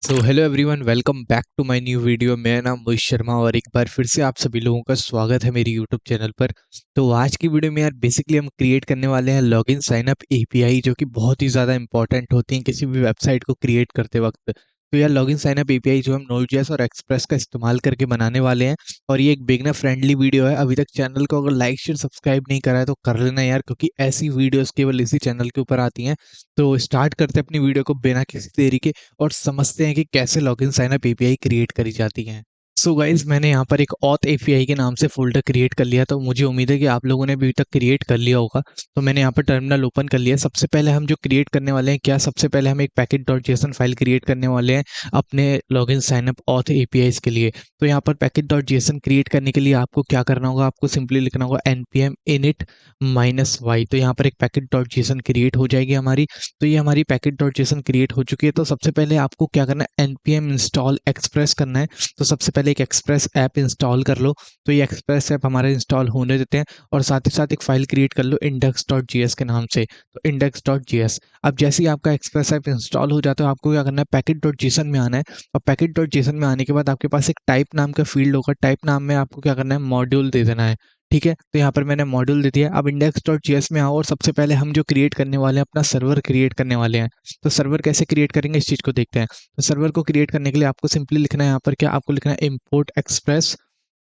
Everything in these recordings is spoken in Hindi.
So hello everyone, welcome back to my new video. मेरा नाम मोहित शर्मा और एक बार फिर से आप सभी लोगों का स्वागत है मेरी यूट्यूब चैनल पर। तो आज की वीडियो में यार बेसिकली हम क्रिएट करने वाले हैं लॉगिन साइन अप एपीआई, जो कि बहुत ही ज़्यादा इंपॉर्टेंट होती हैं किसी भी वेबसाइट को क्रिएट करते वक्त। तो यार लॉगिन साइन अप एपीआई जो हम नोड.जेएस और एक्सप्रेस का इस्तेमाल करके बनाने वाले हैं, और ये एक बिगनर फ्रेंडली वीडियो है। अभी तक चैनल को अगर लाइक शेयर सब्सक्राइब नहीं करा है तो कर लेना यार, क्योंकि ऐसी वीडियोस केवल इसी चैनल के ऊपर आती हैं। तो स्टार्ट करते हैं अपनी वीडियो को बिना किसी देरी के और समझते हैं कि कैसे login sign up API create करी जाती है। सो गाइज, मैंने यहाँ पर एक ऑथ एपीआई के नाम से फोल्डर क्रिएट कर लिया, तो मुझे उम्मीद है कि आप लोगों ने भी अभी तक क्रिएट कर लिया होगा। तो मैंने यहाँ पर टर्मिनल ओपन कर लिया। सबसे पहले हम जो क्रिएट करने वाले हैं, क्या सबसे पहले हम एक packet dot JSON file create करने वाले हैं अपने login sign up auth API के लिए। तो यहाँ पर पैकेट डॉट जेसन क्रिएट करने के लिए आपको क्या करना होगा, आपको सिंपली लिखना होगा npm init -y। तो यहाँ पर एक पैकेट डॉट जेसन क्रिएट हो जाएगी हमारी। तो ये हमारी पैकेट डॉट जेसन क्रिएट हो चुकी है। तो सबसे पहले आपको क्या करना है, npm इंस्टॉल एक्सप्रेस करना है। तो सबसे पहले एक एक्सप्रेस ऐप इंस्टॉल कर लो। तो ये एक्सप्रेस ऐप हमारा इंस्टॉल होने देते हैं, और साथ ही साथ एक फाइल क्रिएट कर लो index.js के नाम से। तो index.js, अब जैसे ही आपका एक्सप्रेस ऐप इंस्टॉल हो जाता है, आपको क्या करना है, पैकेट डॉट जेसन में आना है। और पैकेट डॉट जेसन में आने के बाद आपके पास एक टाइप नाम का फील्ड होगा। टाइप नाम में आपको क्या करना है, मॉड्यूल दे देना है। ठीक है, तो यहाँ पर मैंने मॉड्यूल दे दिया। अब index.js में आओ और सबसे पहले हम जो क्रिएट करने वाले हैं, अपना सर्वर क्रिएट करने वाले हैं। तो सर्वर कैसे क्रिएट करेंगे, इस चीज़ को देखते हैं। तो सर्वर को क्रिएट करने के लिए आपको सिंपली लिखना है, यहाँ पर क्या आपको लिखना है, इम्पोर्ट एक्सप्रेस।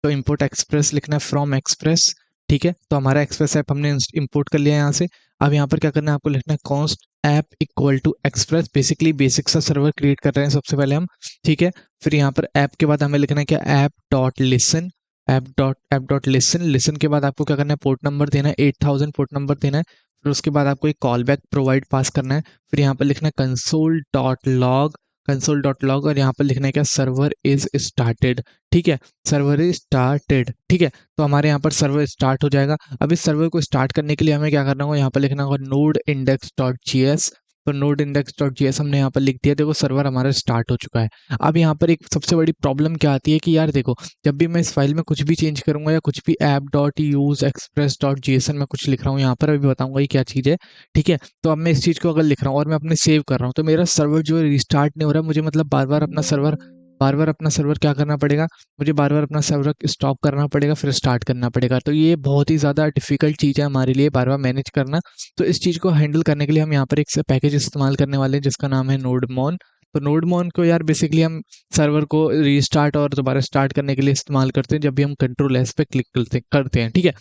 तो इम्पोर्ट एक्सप्रेस लिखना है फ्रॉम एक्सप्रेस। ठीक है, तो हमारा एक्सप्रेस ऐप हमने इम्पोर्ट कर लिया है यहाँ से। अब यहाँ पर क्या करना है, आपको लिखना है const app equal to express. Basically basic सा सर्वर क्रिएट कर रहे हैं सबसे पहले हम। ठीक है, फिर यहाँ पर ऐप के बाद हमें लिखना है क्या, app dot listen. App dot listen. Listen के बाद आपको क्या करना है, पोर्ट नंबर देना है 8000 पोर्ट नंबर देना है। फिर उसके बाद आपको एक कॉल बैक प्रोवाइड पास करना है। फिर यहाँ पर लिखना है कंसोल डॉट लॉग, और यहाँ पर लिखना है क्या, सर्वर इज स्टार्टेड। ठीक है, सर्वर इज स्टार्टेड। ठीक है, तो हमारे यहाँ पर सर्वर स्टार्ट हो जाएगा। अब इस सर्वर को स्टार्ट करने के लिए हमें क्या करना होगा, यहाँ पर लिखना होगा node index dot J S. तो node index dot J S हमने यहाँ पर लिख दिया। देखो सर्वर हमारा स्टार्ट हो चुका है। अब यहाँ पर एक सबसे बड़ी प्रॉब्लम क्या आती है कि यार देखो, जब भी मैं इस फाइल में कुछ भी चेंज करूंगा, या कुछ भी app dot use express dot JSON में कुछ लिख रहा हूँ, यहाँ पर अभी बताऊंगा ये क्या चीज़ है। ठीक है, तो अब मैं इस चीज़ को अगर लिख रहा हूँ और मैं अपने सेव कर रहा हूँ, तो मेरा सर्वर जो है रिस्टार्ट नहीं हो रहा है। मुझे मतलब बार बार अपना सर्वर क्या करना पड़ेगा, मुझे बार बार अपना सर्वर स्टॉप करना पड़ेगा, फिर स्टार्ट करना पड़ेगा। तो ये बहुत ही ज़्यादा डिफिकल्ट चीज़ है हमारे लिए, बार बार मैनेज करना। तो इस चीज़ को हैंडल करने के लिए हम यहाँ पर एक पैकेज इस्तेमाल करने वाले हैं जिसका नाम है नोडमॉन। तो नोडमॉन को यार बेसिकली हम सर्वर को रीस्टार्ट और दोबारा स्टार्ट करने के लिए इस्तेमाल करते हैं, जब भी हम कंट्रोल एस पे क्लिक करते हैं। ठीक है,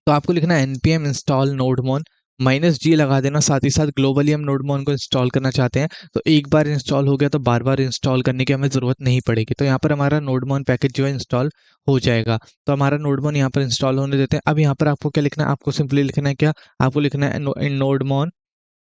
तो आपको लिखना है npm इंस्टॉल नोडमॉन, -g लगा देना। साथ ही साथ ग्लोबली हम नोडमॉन को इंस्टॉल करना चाहते हैं, तो एक बार इंस्टॉल हो गया तो बार बार इंस्टॉल करने की हमें ज़रूरत नहीं पड़ेगी। तो यहाँ पर हमारा नोडमॉन पैकेज जो है इंस्टॉल हो जाएगा। तो हमारा नोडमॉन यहाँ पर इंस्टॉल होने देते हैं। अब यहाँ पर आपको क्या लिखना है, आपको सिंपली लिखना है क्या, आपको लिखना है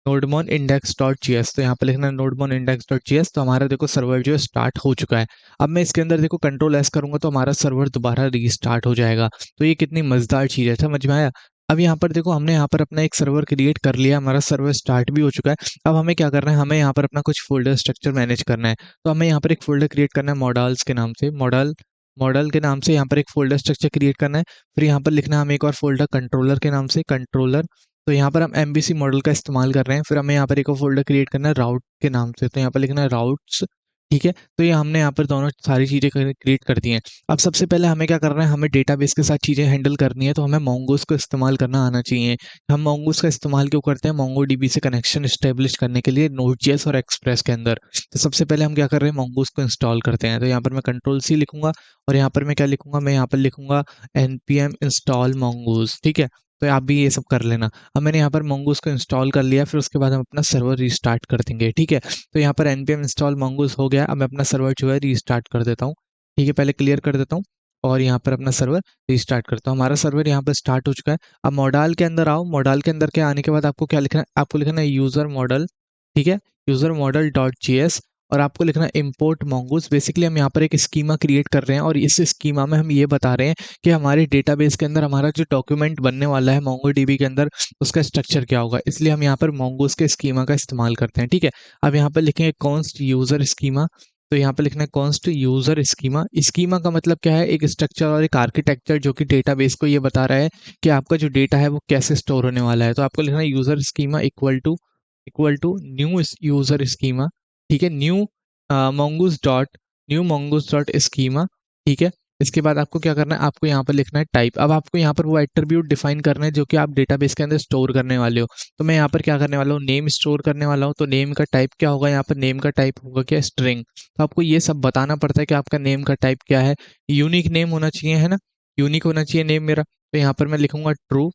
नोडमॉन इंडेक्स डॉट जी एस। तो यहाँ पे लिखना है नोडमॉन इंडेक्स डॉट जी एस। तो हमारा देखो सर्वर जो है स्टार्ट हो चुका है। अब मैं इसके अंदर देखो कंट्रोल एस करूंगा तो हमारा सर्वर दोबारा रीस्टार्ट हो जाएगा। तो ये कितनी मजेदार चीज़ है, समझ में आया। अब यहाँ पर देखो, हमने यहाँ पर अपना एक सर्वर क्रिएट कर लिया, हमारा सर्वर स्टार्ट भी हो चुका है। अब हमें क्या करना है, हमें यहाँ पर अपना कुछ फोल्डर स्ट्रक्चर मैनेज करना है। तो हमें यहाँ पर एक फोल्डर क्रिएट करना है मॉडल्स के नाम से। मॉडल के नाम से यहाँ पर एक फोल्डर स्ट्रक्चर क्रिएट करना है। फिर यहाँ पर लिखना है हमें एक और फोल्डर कंट्रोलर के नाम से, कंट्रोलर। तो यहाँ पर हम एमबीसी मॉडल का इस्तेमाल कर रहे हैं। फिर हमें यहाँ पर एक और फोल्डर क्रिएट करना है राउट के नाम से। तो यहाँ पर लिखना है राउट्स। ठीक है, तो ये हमने यहाँ पर दोनों सारी चीज़ें क्रिएट कर दी हैं। अब सबसे पहले हमें क्या करना है, हमें डेटाबेस के साथ चीज़ें हैंडल करनी है, तो हमें मोंगोस को इस्तेमाल करना आना चाहिए। हम मोंगोस का इस्तेमाल क्यों करते हैं, मोंगो डीबी से कनेक्शन इस्टेब्लिश करने के लिए नोड.जेएस और एक्सप्रेस के अंदर। तो सबसे पहले हम क्या कर रहे हैं, मोंगोस को इंस्टॉल करते हैं। तो यहाँ पर मैं कंट्रोल सी लिखूंगा, और यहाँ पर मैं क्या लिखूंगा, मैं यहाँ पर लिखूंगा npm इंस्टॉल मोंगोस। ठीक है, तो आप भी ये सब कर लेना। अब मैंने यहाँ पर मोंगोस को इंस्टॉल कर लिया, फिर उसके बाद हम अपना सर्वर रीस्टार्ट कर देंगे। ठीक है, तो यहाँ पर npm इंस्टॉल मोंगोस हो गया। अब मैं अपना सर्वर जो है रीस्टार्ट कर देता हूँ। ठीक है, पहले क्लियर कर देता हूँ और यहाँ पर अपना सर्वर रीस्टार्ट करता हूँ। हमारा सर्वर यहाँ पर स्टार्ट हो चुका है। अब मॉडल के अंदर आओ। मॉडल के अंदर के आने के बाद आपको क्या लिखना है, आपको लिखना है यूज़र मॉडल। ठीक है, user model dot J S, और आपको लिखना है इम्पोर्ट मोंगोस। बेसिकली हम यहाँ पर एक स्कीमा क्रिएट कर रहे हैं, और इस स्कीमा में हम ये बता रहे हैं कि हमारे डेटाबेस के अंदर हमारा जो डॉक्यूमेंट बनने वाला है मोंगोडीबी के अंदर, उसका स्ट्रक्चर क्या होगा। इसलिए हम यहाँ पर मोंगोस के स्कीमा का इस्तेमाल करते हैं। ठीक है, अब यहाँ पर लिखेंगे कॉन्स्ट यूज़र स्कीमा। तो यहाँ पे लिखना है कॉन्स्ट यूज़र स्कीमा। स्कीमा का मतलब क्या है, एक स्ट्रक्चर और एक आर्किटेक्चर जो कि डेटाबेस को ये बता रहा है कि आपका जो डेटा है वो कैसे स्टोर होने वाला है। तो आपको लिखना है user schema equal to new user schema. ठीक है, new mongoose dot new mongoose dot schema, ठीक है। इसके बाद आपको क्या करना है, आपको यहाँ पर लिखना है टाइप। अब आपको यहाँ पर वो एट्रीब्यूट डिफाइन करना है जो कि आप डेटाबेस के अंदर स्टोर करने वाले हो। तो मैं यहाँ पर क्या करने वाला हूँ, नेम स्टोर करने वाला हूँ। तो नेम का टाइप क्या होगा, यहाँ पर नेम का टाइप होगा क्या, स्ट्रिंग। तो आपको ये सब बताना पड़ता है कि आपका नेम का टाइप क्या है। यूनिक नेम होना चाहिए, है ना, यूनिक होना चाहिए नेम मेरा। तो यहाँ पर मैं लिखूंगा ट्रू,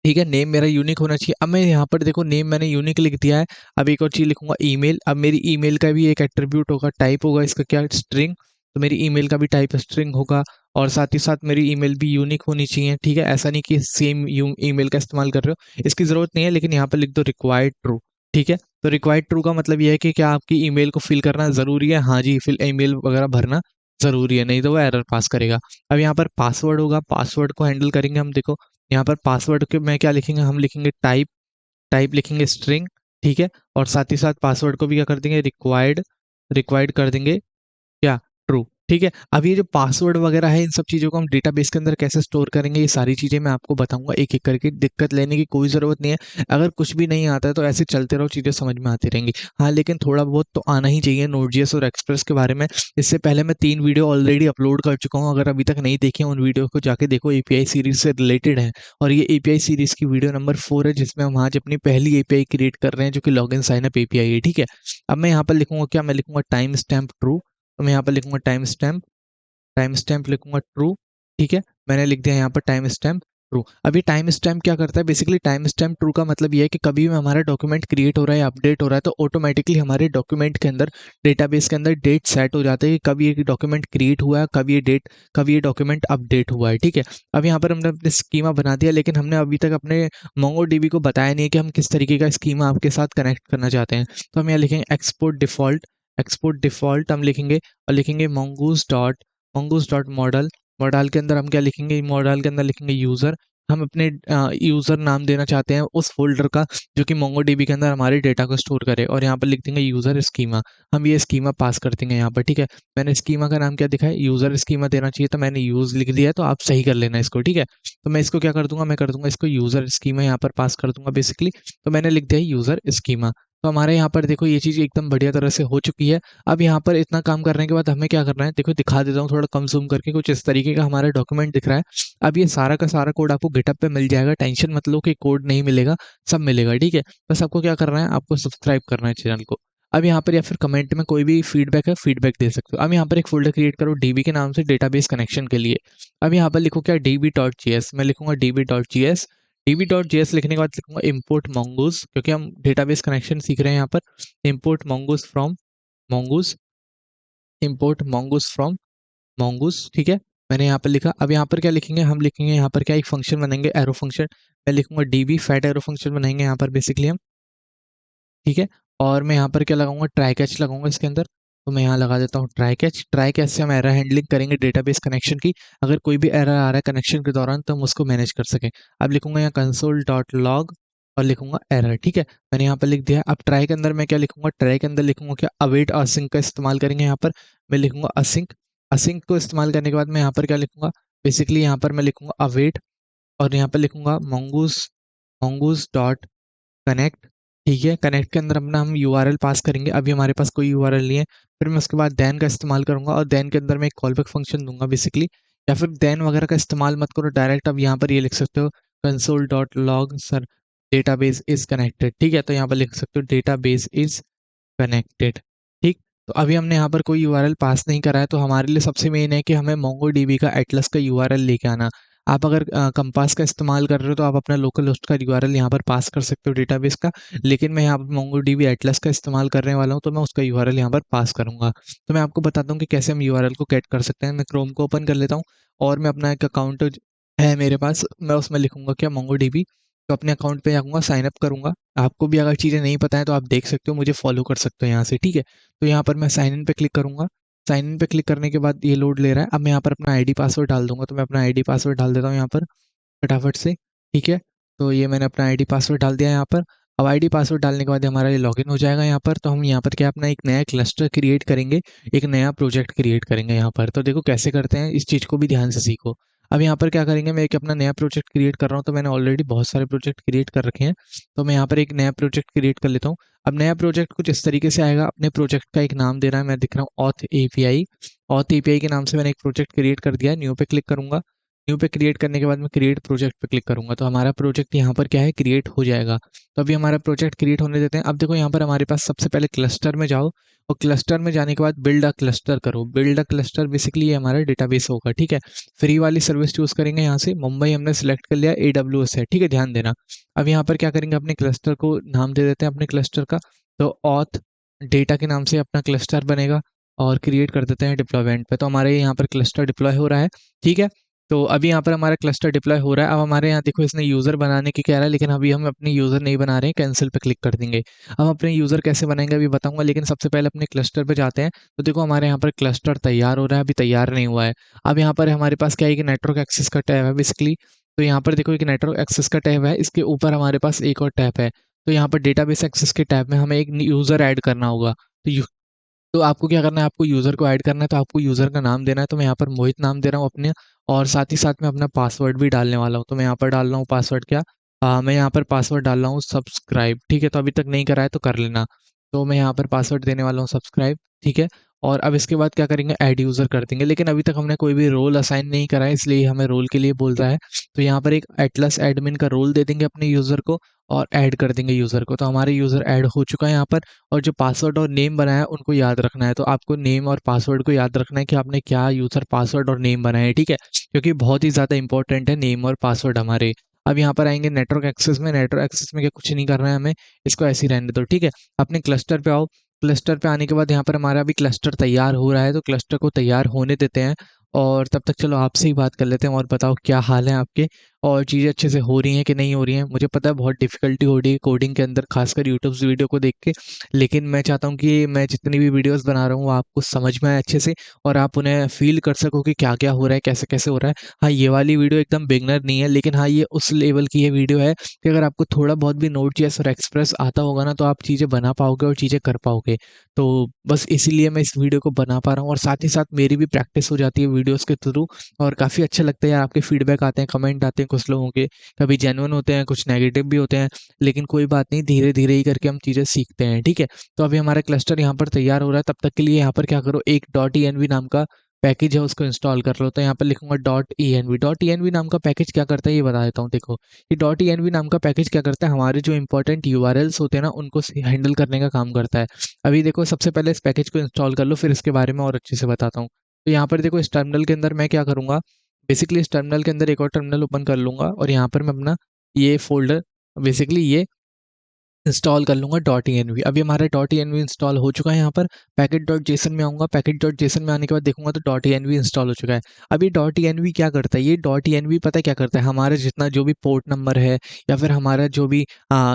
ठीक है, नेम मेरा यूनिक होना चाहिए। अब मैं यहाँ पर देखो नेम मैंने यूनिक लिख दिया है। अब एक और चीज़ लिखूंगा ईमेल। अब मेरी ईमेल का भी एक एट्रीब्यूट होगा, टाइप होगा इसका क्या, स्ट्रिंग। तो मेरी ईमेल का भी टाइप स्ट्रिंग होगा और साथ ही साथ मेरी ईमेल भी यूनिक होनी चाहिए, ठीक है। ऐसा नहीं कि सेम ईमेल का इस्तेमाल कर रहे हो, इसकी ज़रूरत नहीं है, लेकिन यहाँ पर लिख दो रिक्वायर्ड ट्रू, ठीक है। तो रिक्वायर्ड ट्रू का मतलब ये है कि क्या आपकी ईमेल को फिल करना ज़रूरी है, हाँ जी, फिल ईमेल वगैरह भरना ज़रूरी है, नहीं तो वो एरर पास करेगा। अब यहाँ पर पासवर्ड होगा, पासवर्ड को हैंडल करेंगे हम। देखो यहाँ पर पासवर्ड के में क्या लिखेंगे, हम लिखेंगे टाइप, टाइप लिखेंगे स्ट्रिंग, ठीक है। और साथ ही साथ पासवर्ड को भी क्या कर देंगे, रिक्वायर्ड, रिक्वायर्ड कर देंगे क्या, ट्रू, ठीक है। अब ये जो पासवर्ड वगैरह है, इन सब चीज़ों को हम डेटाबेस के अंदर कैसे स्टोर करेंगे, ये सारी चीज़ें मैं आपको बताऊंगा एक एक करके। दिक्कत लेने की कोई ज़रूरत नहीं है। अगर कुछ भी नहीं आता है तो ऐसे चलते रहो, चीज़ें समझ में आती रहेंगी। हाँ, लेकिन थोड़ा बहुत तो आना ही चाहिए नोड.js और एक्सप्रेस के बारे में। इससे पहले मैं 3 वीडियो ऑलरेडी अपलोड कर चुका हूँ, अगर अभी तक नहीं देखे हैं उन वीडियो को जाके देखो, एपीआई सीरीज से रिलेटेड है। और ये एपीआई सीरीज की वीडियो नंबर 4 है, जिसमें हम आज अपनी पहली एपीआई क्रिएट कर रहे हैं, जो कि लॉगिन साइन अप एपीआई है, ठीक है। अब मैं यहाँ पर लिखूंगा क्या, मैं लिखूंगा टाइम स्टैम्प ट्रू। तो मैं यहाँ पर लिखूंगा टाइम स्टैम्प लिखूंगा ट्रू, ठीक है। मैंने लिख दिया यहाँ पर टाइम स्टैम्प ट्रू। अभी टाइम स्टैम्प क्या करता है, बेसिकली टाइम स्टैम्प ट्रू का मतलब ये है कि कभी भी हमारा डॉक्यूमेंट क्रिएट हो रहा है, अपडेट हो रहा है, तो ऑटोमेटिकली हमारे डॉक्यूमेंट के अंदर, डेटाबेस के अंदर डेट सेट हो जाता है कि कब ये डॉक्यूमेंट क्रिएट हुआ है, कब ये डॉक्यूमेंट अपडेट हुआ है, ठीक है। अब यहाँ पर हमने अपने स्कीमा बना दिया, लेकिन हमने अभी तक अपने मोंगोडीबी को बताया नहीं है कि हम किस तरीके का स्कीमा आपके साथ कनेक्ट करना चाहते हैं। तो हम यहाँ लिखेंगे एक्सपोर्ट डिफॉल्ट हम लिखेंगे, और लिखेंगे mongoose डॉट मॉडल। मॉडल के अंदर हम क्या लिखेंगे, मॉडल के अंदर लिखेंगे यूज़र। हम अपने यूज़र नाम देना चाहते हैं उस फोल्डर का जो कि मोंगोडीबी के अंदर हमारे डेटा को स्टोर करे, और यहाँ पर लिख देंगे यूज़र स्कीमा। हम ये स्कीमा पास कर देंगे यहाँ पर, ठीक है। मैंने स्कीमा का नाम क्या दिखा है, यूज़र स्कीमा देना चाहिए, तो मैंने यूज़ लिख दिया है, तो आप सही कर लेना इसको, ठीक है। तो मैं इसको क्या कर दूंगा, मैं कर दूंगा इसको यूज़र स्कीमा, यहाँ पर पास कर दूंगा बेसिकली। तो मैंने लिख दिया यूज़र स्कीमा। तो हमारे यहाँ पर देखो ये चीज़ एकदम बढ़िया तरह से हो चुकी है। अब यहाँ पर इतना काम करने के बाद हमें क्या करना है, देखो दिखा देता हूँ थोड़ा कम ज़ूम करके, कुछ इस तरीके का हमारा डॉक्यूमेंट दिख रहा है। अब ये सारा का सारा कोड आपको गिटहब पे मिल जाएगा, टेंशन मत लो कि कोड नहीं मिलेगा, सब मिलेगा, ठीक है। बस आपको क्या करना है, आपको सब्सक्राइब करना है चैनल को। अब यहाँ पर या फिर कमेंट में कोई भी फीडबैक है, फीडबैक दे सकते हो। अब यहाँ पर एक फोल्डर क्रिएट करो डीबी के नाम से, डेटाबेस कनेक्शन के लिए। अब यहाँ पर लिखो क्या, db.js, मैं लिखूंगा db.js। db.js लिखने के बाद लिखूंगा import mongoose, क्योंकि हम डेटाबेस कनेक्शन सीख रहे हैं यहाँ पर। import mongoose from mongoose, import mongoose from mongoose, ठीक है। मैंने यहाँ पर लिखा। अब यहाँ पर क्या लिखेंगे, हम लिखेंगे यहाँ पर क्या, एक फंक्शन बनाएंगे, एरो फंक्शन। मैं लिखूंगा db फैट एरो फंक्शन बनाएंगे यहाँ पर बेसिकली हम, ठीक है। और मैं यहाँ पर क्या लगाऊंगा, ट्राई कैच लगाऊंगा इसके अंदर। तो मैं यहाँ लगा देता हूँ ट्राई कैच से हम एरर हैंडलिंग करेंगे डेटाबेस कनेक्शन की। अगर कोई भी एरर आ रहा है कनेक्शन के दौरान तो हम उसको मैनेज कर सकें। अब लिखूंगा यहाँ कंसोल डॉट लॉग और लिखूंगा एरर, ठीक है। मैंने यहाँ पर लिख दिया। अब ट्राई के अंदर मैं क्या लिखूंगा, ट्राई के अंदर लिखूंगा क्या, अवेट असिंक का इस्तेमाल करेंगे यहाँ पर। मैं लिखूंगा असिंक। असिंक को इस्तेमाल करने के बाद मैं यहाँ पर क्या लिखूंगा, बेसिकली यहाँ पर मैं लिखूंगा अवेट, और यहाँ पर लिखूंगा mongoose mongoose डॉट कनेक्ट, ठीक है। कनेक्ट के अंदर अपना हम यूआरएल पास करेंगे। अभी हमारे पास कोई यूआरएल नहीं है। फिर मैं उसके बाद देन का इस्तेमाल करूंगा, और देन के अंदर मैं एक कॉलबैक फंक्शन दूंगा बेसिकली। या फिर देन वगैरह का इस्तेमाल मत करो, डायरेक्ट अब यहाँ पर ये लिख सकते हो console dot log sir database is connected, ठीक है। तो यहाँ पर लिख सकते हो डेटाबेस इज कनेक्टेड, ठीक। तो अभी हमने यहाँ पर कोई यूआरएल पास नहीं करा है, तो हमारे लिए सबसे मेन है कि हमें मोंगोडीबी का एटलस का यूआरएल लेके आना। आप अगर कंपास का इस्तेमाल कर रहे हो तो आप अपना लोकल होस्ट का यूआरएल यहाँ पर पास कर सकते हो डेटाबेस का, लेकिन मैं यहाँ पर मोंगोडीबी एटलस का इस्तेमाल करने वाला हूँ, तो मैं उसका यूआरएल यहाँ पर पास करूँगा। तो मैं आपको बताता हूँ कि कैसे हम यूआरएल को गेट कर सकते हैं। मैं क्रोम को ओपन कर लेता हूँ, और मैं अपना एक अकाउंट है मेरे पास, मैं उसमें लिखूंगा क्या, मोंगोडीबी। तो अपने अकाउंट पे जाऊँगा, साइन अप करूँगा। आपको भी अगर चीज़ें नहीं पता है तो आप देख सकते हो, मुझे फॉलो कर सकते हो यहाँ से, ठीक है। तो यहाँ पर मैं साइन इन पे क्लिक करूँगा। साइन इन पे क्लिक करने के बाद ये लोड ले रहा है। अब मैं यहाँ पर अपना आईडी पासवर्ड डाल दूंगा। तो मैं अपना आईडी पासवर्ड डाल देता हूँ यहाँ पर फटाफट से, ठीक है। तो ये मैंने अपना आईडी पासवर्ड डाल दिया यहाँ पर। अब आईडी पासवर्ड डालने के बाद हमारा ये लॉगिन हो जाएगा यहाँ पर। तो हम यहाँ पर क्या, अपना एक नया क्लस्टर क्रिएट करेंगे, एक नया प्रोजेक्ट क्रिएट करेंगे यहाँ पर। तो देखो कैसे करते हैं, इस चीज़ को भी ध्यान से सीखो। अब यहाँ पर क्या करेंगे, मैं एक अपना नया प्रोजेक्ट क्रिएट कर रहा हूँ, तो मैंने ऑलरेडी बहुत सारे प्रोजेक्ट क्रिएट कर रखे हैं, तो मैं यहाँ पर एक नया प्रोजेक्ट क्रिएट कर लेता हूँ। अब नया प्रोजेक्ट कुछ इस तरीके से आएगा, अपने प्रोजेक्ट का एक नाम देना है, मैं दिख रहा हूँ ऑथ एपीआई। ऑथ एपीआई के नाम से मैंने एक प्रोजेक्ट क्रिएट कर दिया है, न्यू पे क्लिक करूंगा। न्यू पे क्रिएट करने के बाद मैं क्रिएट प्रोजेक्ट पे क्लिक करूंगा, तो हमारा प्रोजेक्ट यहाँ पर क्या है, क्रिएट हो जाएगा। तो अभी हमारा प्रोजेक्ट क्रिएट होने देते हैं। अब देखो यहाँ पर हमारे पास सबसे पहले क्लस्टर में जाओ, और क्लस्टर में जाने के बाद बिल्ड अ क्लस्टर करो। बिल्ड अ क्लस्टर बेसिकली ये हमारा डेटाबेस होगा, ठीक है। फ्री वाली सर्विस चूज करेंगे, यहाँ से मुंबई हमने सिलेक्ट कर लिया, AWS है, ठीक है, ध्यान देना। अब यहाँ पर क्या करेंगे, अपने क्लस्टर को नाम दे देते हैं अपने क्लस्टर का, तो ऑथ डेटा के नाम से अपना क्लस्टर बनेगा, और क्रिएट कर देते हैं डिप्लॉयमेंट पे। तो हमारे यहाँ पर क्लस्टर डिप्लॉय हो रहा है, ठीक है। तो अभी यहाँ पर हमारा क्लस्टर डिप्लॉय हो रहा है। अब हमारे यहाँ देखो इसने यूज़र बनाने की कह रहा है, लेकिन अभी हम अपने यूज़र नहीं बना रहे हैं, कैंसिल पे क्लिक कर देंगे। अब अपने यूज़र कैसे बनाएंगे अभी बताऊंगा, लेकिन सबसे पहले अपने क्लस्टर पे जाते हैं। तो देखो हमारे यहाँ पर क्लस्टर तैयार हो रहा है, अभी तैयार नहीं हुआ है। अब यहाँ पर हमारे पास क्या है कि नेटवर्क एक्सेस का टैब है बेसिकली। तो यहाँ पर देखो एक नेटवर्क एक्सेस का टैब है, इसके ऊपर हमारे पास एक और टैब है। तो यहाँ पर डेटाबेस एक्सेस के टैब में हमें एक यूज़र ऐड करना होगा। तो आपको क्या करना है, आपको यूज़र को ऐड करना है, तो आपको यूज़र का नाम देना है। तो मैं यहाँ पर मोहित नाम दे रहा हूँ अपने, और साथ ही साथ मैं अपना पासवर्ड भी डालने वाला हूँ। तो मैं यहाँ पर डाल रहा हूँ पासवर्ड क्या, मैं यहाँ पर पासवर्ड डाल रहा हूँ सब्सक्राइब, ठीक है। तो अभी तक नहीं करा है तो कर लेना। तो मैं यहाँ पर पासवर्ड देने वाला हूँ सब्सक्राइब, ठीक है। और अब इसके बाद क्या करेंगे, ऐड यूज़र कर देंगे, लेकिन अभी तक हमने कोई भी रोल असाइन नहीं करा है, इसलिए हमें रोल के लिए बोल रहा है। तो यहाँ पर एक एटलस एडमिन का रोल दे देंगे अपने यूज़र को, और ऐड कर देंगे यूज़र को। तो हमारे यूज़र ऐड हो चुका है यहाँ पर। और जो पासवर्ड और नेम बनाया है उनको याद रखना है। तो आपको नेम और पासवर्ड को याद रखना है कि आपने क्या यूज़र पासवर्ड और नेम बनाया है, ठीक है, क्योंकि बहुत ही ज़्यादा इंपॉर्टेंट है नेम और पासवर्ड हमारे। अब यहाँ पर आएंगे नेटवर्क एक्सेस में। नेटवर्क एक्सेस में क्या कुछ नहीं करना है हमें, इसको ऐसे ही रहने दो, ठीक है। अपने क्लस्टर पे आओ। क्लस्टर पे आने के बाद यहाँ पर हमारा अभी क्लस्टर तैयार हो रहा है, तो क्लस्टर को तैयार होने देते हैं। और तब तक चलो आपसे ही बात कर लेते हैं, और बताओ क्या हाल है आपके, और चीज़ें अच्छे से हो रही हैं कि नहीं हो रही हैं। मुझे पता है बहुत डिफ़िकल्टी हो रही है कोडिंग के अंदर, खासकर यूट्यूब वीडियो को देख के, लेकिन मैं चाहता हूँ कि मैं जितनी भी वीडियोस बना रहा हूँ वो आपको समझ में आए अच्छे से, और आप उन्हें फ़ील कर सको कि क्या-क्या हो रहा है, कैसे-कैसे हो रहा है। हाँ, ये वाली वीडियो एकदम बिगिनर नहीं है, लेकिन हाँ, ये उस लेवल की ये वीडियो है कि अगर आपको थोड़ा बहुत भी नोड.जेएस और एक्सप्रेस आता होगा ना, तो आप चीज़ें बना पाओगे और चीज़ें कर पाओगे। तो बस इसीलिए मैं इस वीडियो को बना पा रहा हूँ, और साथ ही साथ मेरी भी प्रैक्टिस हो जाती है वीडियोज़ के थ्रू। और काफ़ी अच्छा लगता है यार, आपके फीडबैक आते हैं, कमेंट आते हैं कुछ लोगों के, कभी जेन्युइन होते हैं, कुछ नेगेटिव भी होते हैं, लेकिन कोई बात नहीं, धीरे-धीरे ही करके हम चीज़ें सीखते हैं, ठीक है? तो अभी हमारा क्लस्टर यहाँ पर तैयार हो रहा है, तब तक के लिए यहाँ पर क्या करो, एक .env नाम का पैकेज है उसको इंस्टॉल कर लो। तो यहाँ पर लिखूँगा .env। .env नाम का पैकेज क्या करता है ये बता देता हूँ, देखो। ये .env नाम का पैकेज क्या करता है, हमारे जो इंपॉर्टेंट यूआरएल्स होते हैं ना, उनको हैंडल करने का काम करता है। अभी देखो सबसे पहले इस पैकेज को इंस्टॉल कर लो, फिर इसके बारे में और अच्छे से बताता हूँ। तो यहाँ पर देखो इस टर्मिनल के अंदर मैं क्या करूँगा, बेसिकली इस टर्मिनल के अंदर एक और टर्मिनल ओपन कर लूँगा, और यहाँ पर मैं अपना ये फ़ोल्डर बेसिकली ये इंस्टॉल कर लूँगा .env। अभी हमारा .env इंस्टॉल हो चुका है। यहाँ पर package.json में आऊँगा, package.json में आने के बाद देखूँगा तो .env इंस्टॉल हो चुका है। अब ये .env क्या करता है, ये .env पता है क्या करता है, हमारा जितना जो भी पोर्ट नंबर है, या फिर हमारा जो भी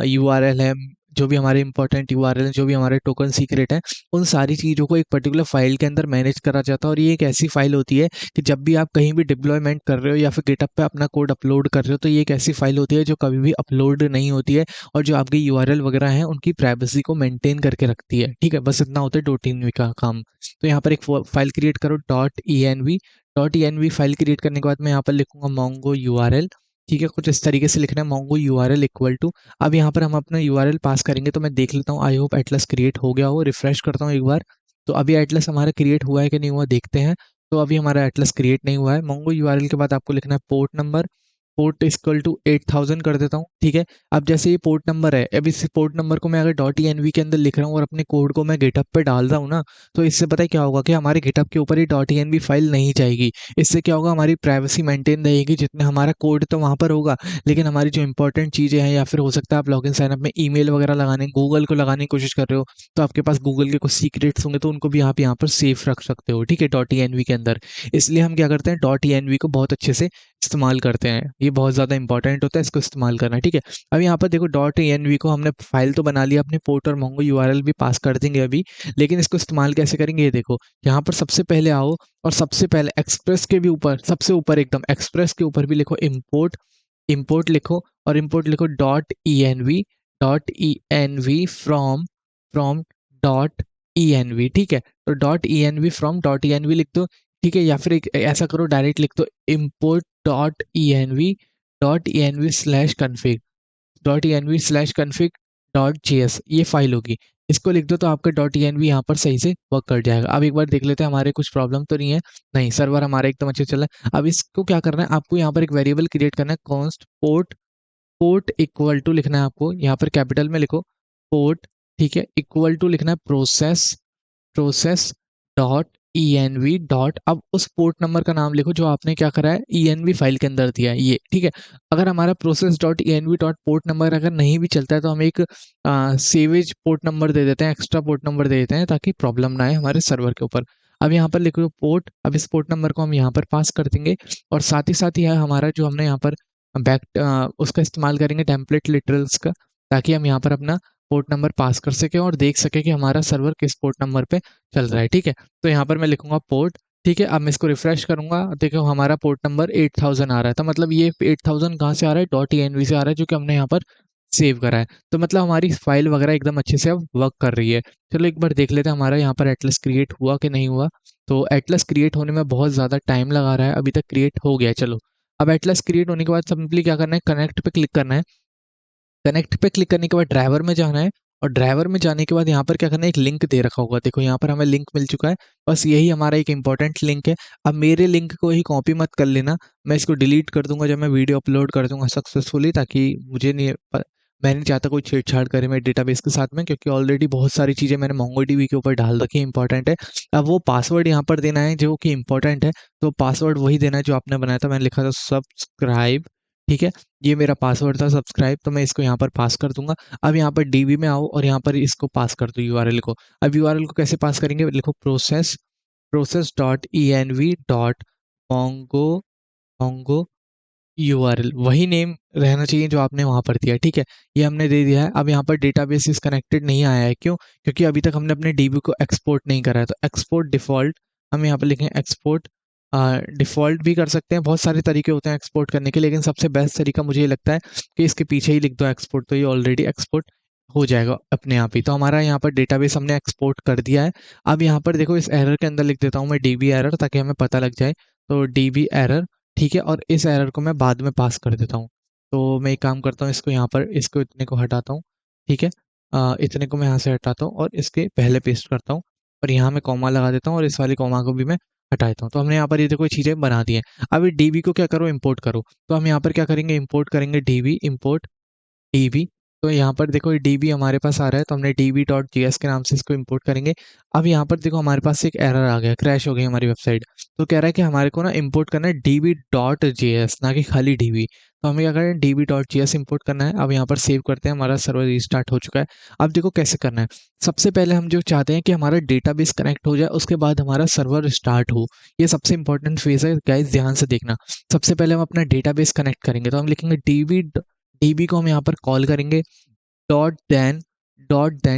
यूआरएल है, जो भी हमारे इंपॉर्टेंट यूआरएल है, जो भी हमारे टोकन सीक्रेट है, उन सारी चीज़ों को एक पर्टिकुलर फाइल के अंदर मैनेज करा जाता है। और ये एक ऐसी फाइल होती है कि जब भी आप कहीं भी डिप्लॉयमेंट कर रहे हो या फिर गिटहब पे अपना कोड अपलोड कर रहे हो, तो ये एक ऐसी फाइल होती है जो कभी भी अपलोड नहीं होती है, और जो आपकी यूआरएल वगैरह हैं उनकी प्राइवेसी को मेंटेन करके रखती है, ठीक है। बस इतना होता है .env का काम। तो यहाँ पर एक फाइल क्रिएट करो .env। .env फाइल क्रिएट करने के बाद मैं यहाँ पर लिखूंगा mongo url, ठीक है, कुछ इस तरीके से लिखना है, mongo url इक्वल टू। अब यहाँ पर हम अपना यूआरएल पास करेंगे, तो मैं देख लेता हूँ, आई होप एटलस क्रिएट हो गया हो, रिफ्रेश करता हूँ एक बार। तो अभी एटलस हमारा क्रिएट हुआ है कि नहीं हुआ देखते हैं। तो अभी हमारा एटलस क्रिएट नहीं हुआ है। mongo url के बाद आपको लिखना है port number, port equal to 8000 कर देता हूँ, ठीक है। अब जैसे ये पोर्ट नंबर है, अब इस पोर्ट नंबर को मैं अगर .env के अंदर लिख रहा हूँ और अपने कोड को मैं गिटहब पे डाल रहा हूँ ना, तो इससे पता है क्या होगा कि हमारे गिटहब के ऊपर ये .env फाइल नहीं जाएगी। इससे क्या होगा, हमारी प्राइवेसी मेंटेन रहेगी, जितने हमारा कोड तो वहाँ पर होगा, लेकिन हमारी जो इंपॉर्टेंट चीज़ें हैं, या फिर हो सकता है आप लॉगिन साइन अप में ईमेल वगैरह लगाने, गूगल को लगाने की कोशिश कर रहे हो, तो आपके पास गूगल के कुछ सीक्रेट्स होंगे, तो उनको भी आप यहाँ पर सेफ रख सकते हो, ठीक है, .env के अंदर। इसलिए हम क्या करते हैं, .env को बहुत अच्छे से इस्तेमाल करते हैं, ये बहुत ज़्यादा इंपॉर्टेंट होता है इसको इस्तेमाल करना, ठीक है। अब यहाँ पर देखो .env को हमने फाइल तो बना लिया, अपने पोर्ट और mongo url भी पास कर देंगे अभी, लेकिन इसको इस्तेमाल कैसे करेंगे ये देखो। यहाँ पर सबसे पहले आओ, और सबसे पहले एक्सप्रेस के भी ऊपर, सबसे ऊपर एकदम एक्सप्रेस के ऊपर भी लिखो इम्पोर्ट, इम्पोर्ट लिखो, और इम्पोर्ट लिखो .env फ्रॉम फ्रॉम .env, ठीक है। तो .env फ्रॉम .env लिख दो, ठीक है, या फिर एक ऐसा करो, डायरेक्ट लिख दो इम्पोर्ट .env .env/config ये फाइल होगी। इसको लिख दो तो आपका .env यहाँ पर सही से वर्क कर जाएगा। अब एक बार देख लेते हैं हमारे कुछ प्रॉब्लम तो नहीं है। नहीं, सर्वर हमारा एकदम अच्छे चल रहा है। अब इसको क्या करना है, आपको यहाँ पर एक वेरिएबल क्रिएट करना है, कॉन्स्ट पोर्ट इक्वल टू लिखना है आपको, यहाँ पर कैपिटल में लिखो पोर्ट, ठीक है, इक्वल टू लिखना है प्रोसेस डॉट env डॉट, अब उस पोर्ट नंबर का नाम लिखो जो आपने क्या करा है env फाइल के अंदर दिया है, ये ठीक है। अगर हमारा process dot env dot port number अगर नहीं भी चलता है तो हम एक सेवेज पोर्ट नंबर दे देते हैं, एक्स्ट्रा पोर्ट नंबर दे देते हैं ताकि प्रॉब्लम ना आए हमारे सर्वर के ऊपर। अब यहाँ पर लिखो पोर्ट, अब इस पोर्ट नंबर को हम यहाँ पर पास कर देंगे और साथ ही हमारा जो हमने यहाँ पर उसका इस्तेमाल करेंगे टेम्पलेट लिटरल्स का, ताकि हम यहाँ पर अपना पोर्ट नंबर पास कर सके और देख सके कि हमारा सर्वर किस पोर्ट नंबर पे चल रहा है, ठीक है। तो यहाँ पर मैं लिखूंगा पोर्ट, ठीक है। अब मैं इसको रिफ्रेश करूंगा, देखो हमारा पोर्ट नंबर 8000 आ रहा है, तो मतलब ये 8000 कहाँ से आ रहा है, .env से आ रहा है, जो कि हमने यहाँ पर सेव करा है। तो मतलब हमारी फाइल वगैरह एकदम अच्छे से अब वर्क कर रही है। चलो एक बार देख लेते हैं हमारा यहाँ पर एटलस क्रिएट हुआ कि नहीं हुआ। तो एटलस क्रिएट होने में बहुत ज़्यादा टाइम लगा रहा है, अभी तक क्रिएट हो गया है। चलो अब एटलस क्रिएट होने के बाद सिंपली क्या करना है, कनेक्ट पे क्लिक करना है। कनेक्ट पे क्लिक करने के बाद ड्राइवर में जाना है और ड्राइवर में जाने के बाद यहाँ पर क्या करना है, एक लिंक दे रखा होगा, देखो यहाँ पर हमें लिंक मिल चुका है, बस यही हमारा एक इंपॉर्टेंट लिंक है। अब मेरे लिंक को ही कॉपी मत कर लेना, मैं इसको डिलीट कर दूंगा जब मैं वीडियो अपलोड कर दूंगा सक्सेसफुली, ताकि मुझे नहीं मैं नहीं चाहता कोई छेड़छाड़ करे मेरे डेटाबेस के साथ में, क्योंकि ऑलरेडी बहुत सारी चीज़ें मैंने मोंगोडीबी के ऊपर डाल रखी है, इंपॉर्टेंट है। अब वो पासवर्ड यहाँ पर देना है जो कि इंपॉर्टेंट है, तो पासवर्ड वही देना है जो आपने बनाया था, मैंने लिखा था सब्सक्राइब, ठीक है। ये मेरा पासवर्ड था सब्सक्राइब, तो मैं इसको यहाँ पर पास कर दूंगा। अब यहाँ पर डीबी में आओ और यहाँ पर इसको पास कर दो यूआरएल को। अब यूआरएल को कैसे पास करेंगे, लिखो process dot env dot Mongo Mongo URL, वही नेम रहना चाहिए जो आपने वहां पर दिया, ठीक है। ये हमने दे दिया है। अब यहाँ पर डेटाबेस इज कनेक्टेड नहीं आया है, क्यों, क्योंकि अभी तक हमने अपने डीबी को एक्सपोर्ट नहीं करा है। तो एक्सपोर्ट डिफॉल्ट, हम यहाँ पर लिखेंगे एक्सपोर्ट डिफॉल्ट भी कर सकते हैं, बहुत सारे तरीके होते हैं एक्सपोर्ट करने के, लेकिन सबसे बेस्ट तरीका मुझे ये लगता है कि इसके पीछे ही लिख दो एक्सपोर्ट, तो ये ऑलरेडी एक्सपोर्ट हो जाएगा अपने आप ही। तो हमारा यहाँ पर डेटाबेस हमने एक्सपोर्ट कर दिया है। अब यहाँ पर देखो इस एरर के अंदर लिख देता हूँ मैं डीबी एरर, ताकि हमें पता लग जाए। तो डीबी एरर, ठीक है, और इस एरर को मैं बाद में पास कर देता हूँ। तो मैं एक काम करता हूँ, इसको यहाँ पर इसको इतने को हटाता हूँ, ठीक है। इतने को मैं यहाँ से हटाता हूँ और इसके पहले पेस्ट करता हूँ और यहाँ मैं कॉमा लगा देता हूँ और इस वाले कॉमा को भी मैं हटा देता हूँ। तो हमने यहाँ पर ये देखो चीज़ें बना दी हैं। अब डीबी को क्या करो, इंपोर्ट करो। तो हम यहाँ पर क्या करेंगे, इंपोर्ट करेंगे डीबी, इंपोर्ट डीबी। तो यहाँ पर देखो ये डीबी हमारे पास आ रहा है, तो हमने db.js के नाम से इसको इंपोर्ट करेंगे। अब यहाँ पर देखो हमारे पास एक एरर आ गया, क्रैश हो गई हमारी वेबसाइट। तो कह रहा है कि हमारे को ना इंपोर्ट करना है db.js, ना कि खाली db। तो हमें क्या करना है, db.js इंपोर्ट करना है। अब यहाँ पर सेव करते हैं, हमारा सर्वर रिस्टार्ट हो चुका है। अब देखो कैसे करना है, सबसे पहले हम जो चाहते हैं कि हमारा डेटाबेस कनेक्ट हो जाए, उसके बाद हमारा सर्वर स्टार्ट हो। ये सबसे इंपॉर्टेंट फेज है गाइस, ध्यान से देखना। सबसे पहले हम अपना डेटाबेस कनेक्ट करेंगे, तो हम लिखेंगे डीबी को हम यहाँ पर कॉल करेंगे, डॉट देन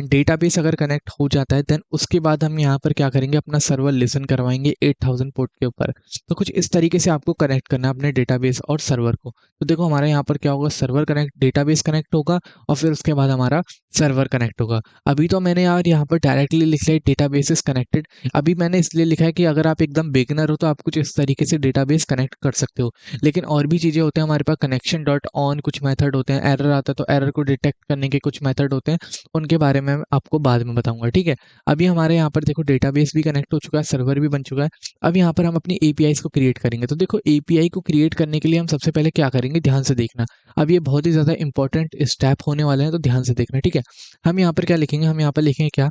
डेटाबेस अगर कनेक्ट हो जाता है, देन उसके बाद हम यहाँ पर क्या करेंगे, अपना सर्वर लिसन करवाएंगे 8000 पोर्ट के ऊपर। तो कुछ इस तरीके से आपको कनेक्ट करना है अपने डेटाबेस और सर्वर को। तो देखो हमारे यहाँ पर क्या होगा, सर्वर कनेक्ट, डेटाबेस कनेक्ट होगा और फिर उसके बाद हमारा सर्वर कनेक्ट होगा। अभी तो मैंने यार यहाँ पर डायरेक्टली लिख लिया डेटाबेस इज कनेक्टेड। अभी मैंने इसलिए लिखा है कि अगर आप एकदम बिगिनर हो तो आप कुछ इस तरीके से डेटाबेस कनेक्ट कर सकते हो, लेकिन और भी चीज़ें होते हैं हमारे पास, कनेक्शन डॉट ऑन कुछ मेथड होते हैं, एरर आता है तो एरर को डिटेक्ट करने के कुछ मेथड होते हैं, उनके बारे में मैं आपको बाद में बताऊंगा, ठीक है। अभी हमारे यहाँ पर देखो डेटाबेस भी कनेक्ट हो चुका है, सर्वर भी बन चुका है। अब यहाँ पर हम अपनी एपीआईज को क्रिएट करेंगे। तो देखो एपीआई को क्रिएट करने के लिए हम सबसे पहले क्या करेंगे, ध्यान से देखना। अब ये बहुत ही ज़्यादा इंपॉर्टेंट स्टेप होने वाले हैं, तो ध्यान से देखना, ठीक है। हम यहाँ पर क्या लिखेंगे, हम यहाँ पर लिखेंगे क्या,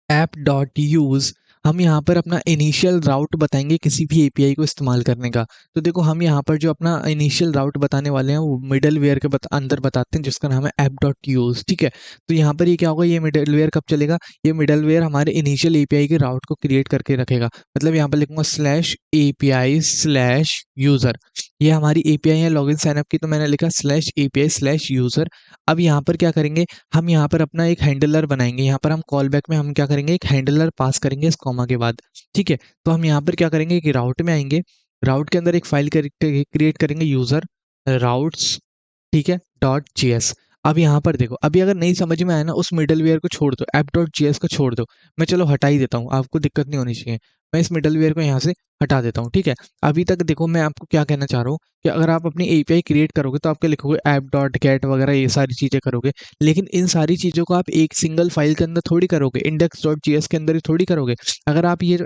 ऐप डॉट यूज़, हम यहाँ पर अपना इनिशियल राउट बताएंगे किसी भी एपीआई को इस्तेमाल करने का। तो देखो हम यहाँ पर जो अपना इनिशियल राउट बताने वाले हैं वो मिडल वेयर के अंदर बताते हैं, जिसका नाम है ऐप डॉट यूज़, ठीक है। तो यहाँ पर ये क्या होगा, ये मिडल वेयर कब चलेगा, ये मिडल वेयर हमारे इनिशियल एपीआई के राउट को क्रिएट करके रखेगा। मतलब यहाँ पर लिखूंगा /API/यूज़र, ये हमारी एपीआई है लॉगिन साइनअप की, तो मैंने लिखा /API/यूज़र। अब यहाँ पर क्या करेंगे, हम यहाँ पर अपना एक हैंडलर बनाएंगे, यहाँ पर हम कॉल बैक में हम क्या करेंगे, एक हैंडलर पास करेंगे इस कॉमा के बाद, ठीक है। तो हम यहाँ पर क्या करेंगे कि राउट में आएंगे, राउट के अंदर एक फाइल क्रिएट करेंगे यूज़र राउट्स, ठीक है, .js। अब यहाँ पर देखो, अभी अगर नहीं समझ में आया ना, उस मिडलवेयर को छोड़ दो, app.js को छोड़ दो, मैं चलो हटा ही देता हूँ, आपको दिक्कत नहीं होनी चाहिए। मैं इस मिडलवेयर को यहाँ से हटा देता हूँ, ठीक है। अभी तक देखो मैं आपको क्या कहना चाह रहा हूँ कि अगर आप अपनी एपीआई क्रिएट करोगे तो आप क्या लिखोगे, app.get वगैरह ये सारी चीज़ें करोगे, लेकिन इन सारी चीज़ों को आप एक सिंगल फाइल के अंदर थोड़ी करोगे, index.js के अंदर ही थोड़ी करोगे। अगर आप ये जो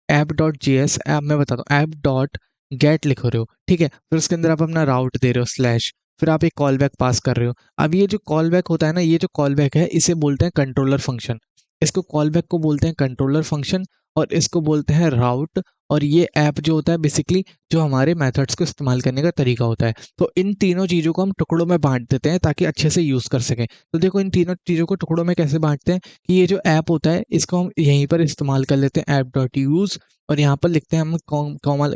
app.js, मैं बताता हूँ, app.get लिख रहे हो, ठीक है, फिर उसके अंदर आप अपना राउट दे रहे हो स्लैश, फिर आप एक कॉल बैक पास कर रहे हो। अब ये जो कॉल बैक होता है ना, ये जो कॉल बैक है इसे बोलते हैं कंट्रोलर फंक्शन। इसको कॉल बैक को बोलते हैं कंट्रोलर फंक्शन, और इसको बोलते हैं राउट। और ये ऐप जो होता है बेसिकली जो हमारे मेथड्स को इस्तेमाल करने का तरीका होता है। तो इन तीनों चीज़ों को हम टुकड़ों में बांट देते हैं ताकि अच्छे से यूज़ कर सकें। तो देखो इन तीनों चीज़ों को टुकड़ों में कैसे बांटते हैं कि ये जो ऐप होता है इसको हम यहीं पर इस्तेमाल कर लेते हैं, ऐप.यूज़, और यहाँ पर लिखते हैं हम कॉमा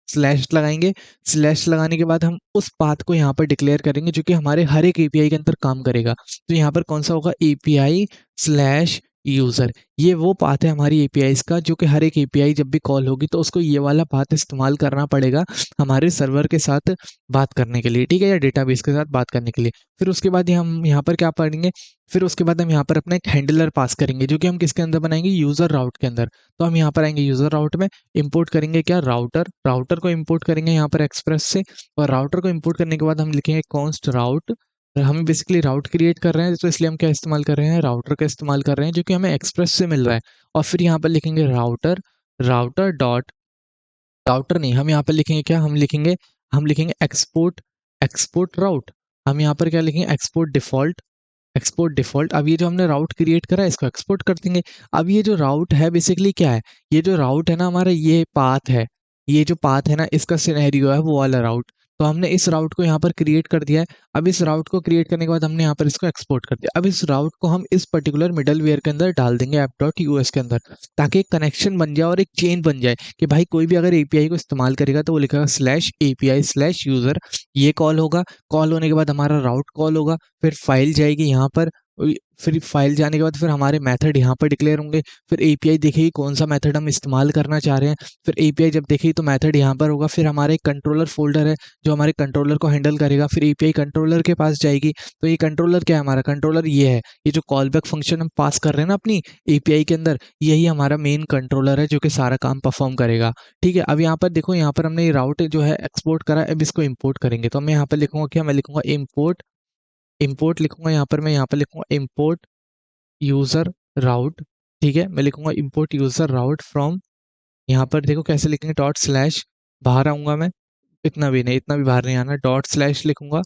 स्लैश लगाएंगे। स्लैश लगाने के बाद हम उस पाथ को यहाँ पर डिक्लेयर करेंगे जो कि हमारे हर एक एपीआई के अंदर काम करेगा। तो यहाँ पर कौन सा होगा, एपीआई स्लैश यूज़र। ये वो पाथ है हमारी एपीआईज का जो कि हर एक एपीआई जब भी कॉल होगी तो उसको ये वाला पाथ इस्तेमाल करना पड़ेगा हमारे सर्वर के साथ बात करने के लिए, ठीक है, या डेटाबेस के साथ बात करने के लिए। फिर उसके बाद हम यहाँ पर क्या पढ़ेंगे, फिर उसके बाद हम यहाँ पर अपना एक हैंडलर पास करेंगे जो कि हम किसके अंदर बनाएंगे, यूज़र राउट के अंदर। तो हम यहाँ पर आएंगे यूज़र राउट में, इंपोर्ट करेंगे क्या, राउटर। राउटर को इंपोर्ट करेंगे यहाँ पर एक्सप्रेस से, और राउटर को इंपोर्ट करने के बाद हम लिखेंगे कॉन्स्ट राउट। हम बेसिकली राउट क्रिएट कर रहे हैं तो इसलिए हम क्या इस्तेमाल कर रहे हैं, राउटर का इस्तेमाल कर रहे हैं जो कि हमें एक्सप्रेस से मिल रहा है। और फिर यहाँ पर लिखेंगे राउटर, राउटर डॉट, राउटर नहीं, हम यहाँ पर लिखेंगे क्या, हम लिखेंगे एक्सपोर्ट, एक्सपोर्ट राउट। हम यहाँ पर क्या लिखेंगे, एक्सपोर्ट डिफ़ॉल्ट, एक्सपोर्ट डिफ़ॉल्ट। अब ये जो हमने राउट क्रिएट करा है इसको एक्सपोर्ट कर देंगे। अब ये जो राउट है बेसिकली क्या है, ये जो राउट है ना हमारा, ये पाथ है, ये जो पाथ है ना इसका सिनेरियो है वो वाला राउट। तो हमने इस राउट को यहाँ पर क्रिएट कर दिया है। अब इस राउट को क्रिएट करने के बाद हमने यहाँ पर इसको एक्सपोर्ट कर दिया। अब इस राउट को हम इस पर्टिकुलर मिडलवेयर के अंदर डाल देंगे, ऐप.यूएस के अंदर, ताकि एक कनेक्शन बन जाए और एक चेन बन जाए कि भाई कोई भी अगर एपीआई को इस्तेमाल करेगा तो वो लिखेगा स्लैश एपीआई स्लैश यूज़र, ये कॉल होगा। कॉल होने के बाद हमारा राउट कॉल होगा, फिर फाइल जाएगी यहाँ पर, फिर फाइल जाने के बाद फिर हमारे मेथड यहाँ पर डिक्लेयर होंगे। फिर एपीआई देखेगी कौन सा मेथड हम इस्तेमाल करना चाह रहे हैं, फिर एपीआई जब देखेगी तो मेथड यहाँ पर होगा। फिर हमारा एक कंट्रोलर फोल्डर है जो हमारे कंट्रोलर को हैंडल करेगा, फिर एपीआई कंट्रोलर के पास जाएगी। तो ये कंट्रोलर क्या है, हमारा कंट्रोलर ये है, ये जो कॉल बैक फंक्शन हम पास कर रहे हैं ना अपनी एपीआई के अंदर, यही हमारा मेन कंट्रोलर है जो कि सारा काम परफॉर्म करेगा, ठीक है। अब यहाँ पर देखो, यहाँ पर हमने ये राउट जो है एक्सपोर्ट करा, अब इसको इम्पोर्ट करेंगे। तो मैं यहाँ पर लिखूंगा क्या, मैं लिखूंगा इम्पोर्ट, इम्पोर्ट लिखूंगा यहाँ पर, मैं यहाँ पर लिखूंगा इम्पोर्ट यूज़र राउट, ठीक है। मैं लिखूंगा इम्पोर्ट यूज़र राउट फ्रॉम, यहाँ पर देखो कैसे लिखेंगे, डॉट स्लैश, बाहर आऊँगा मैं, इतना भी नहीं, इतना भी बाहर नहीं आना, डॉट स्लैश लिखूंगा,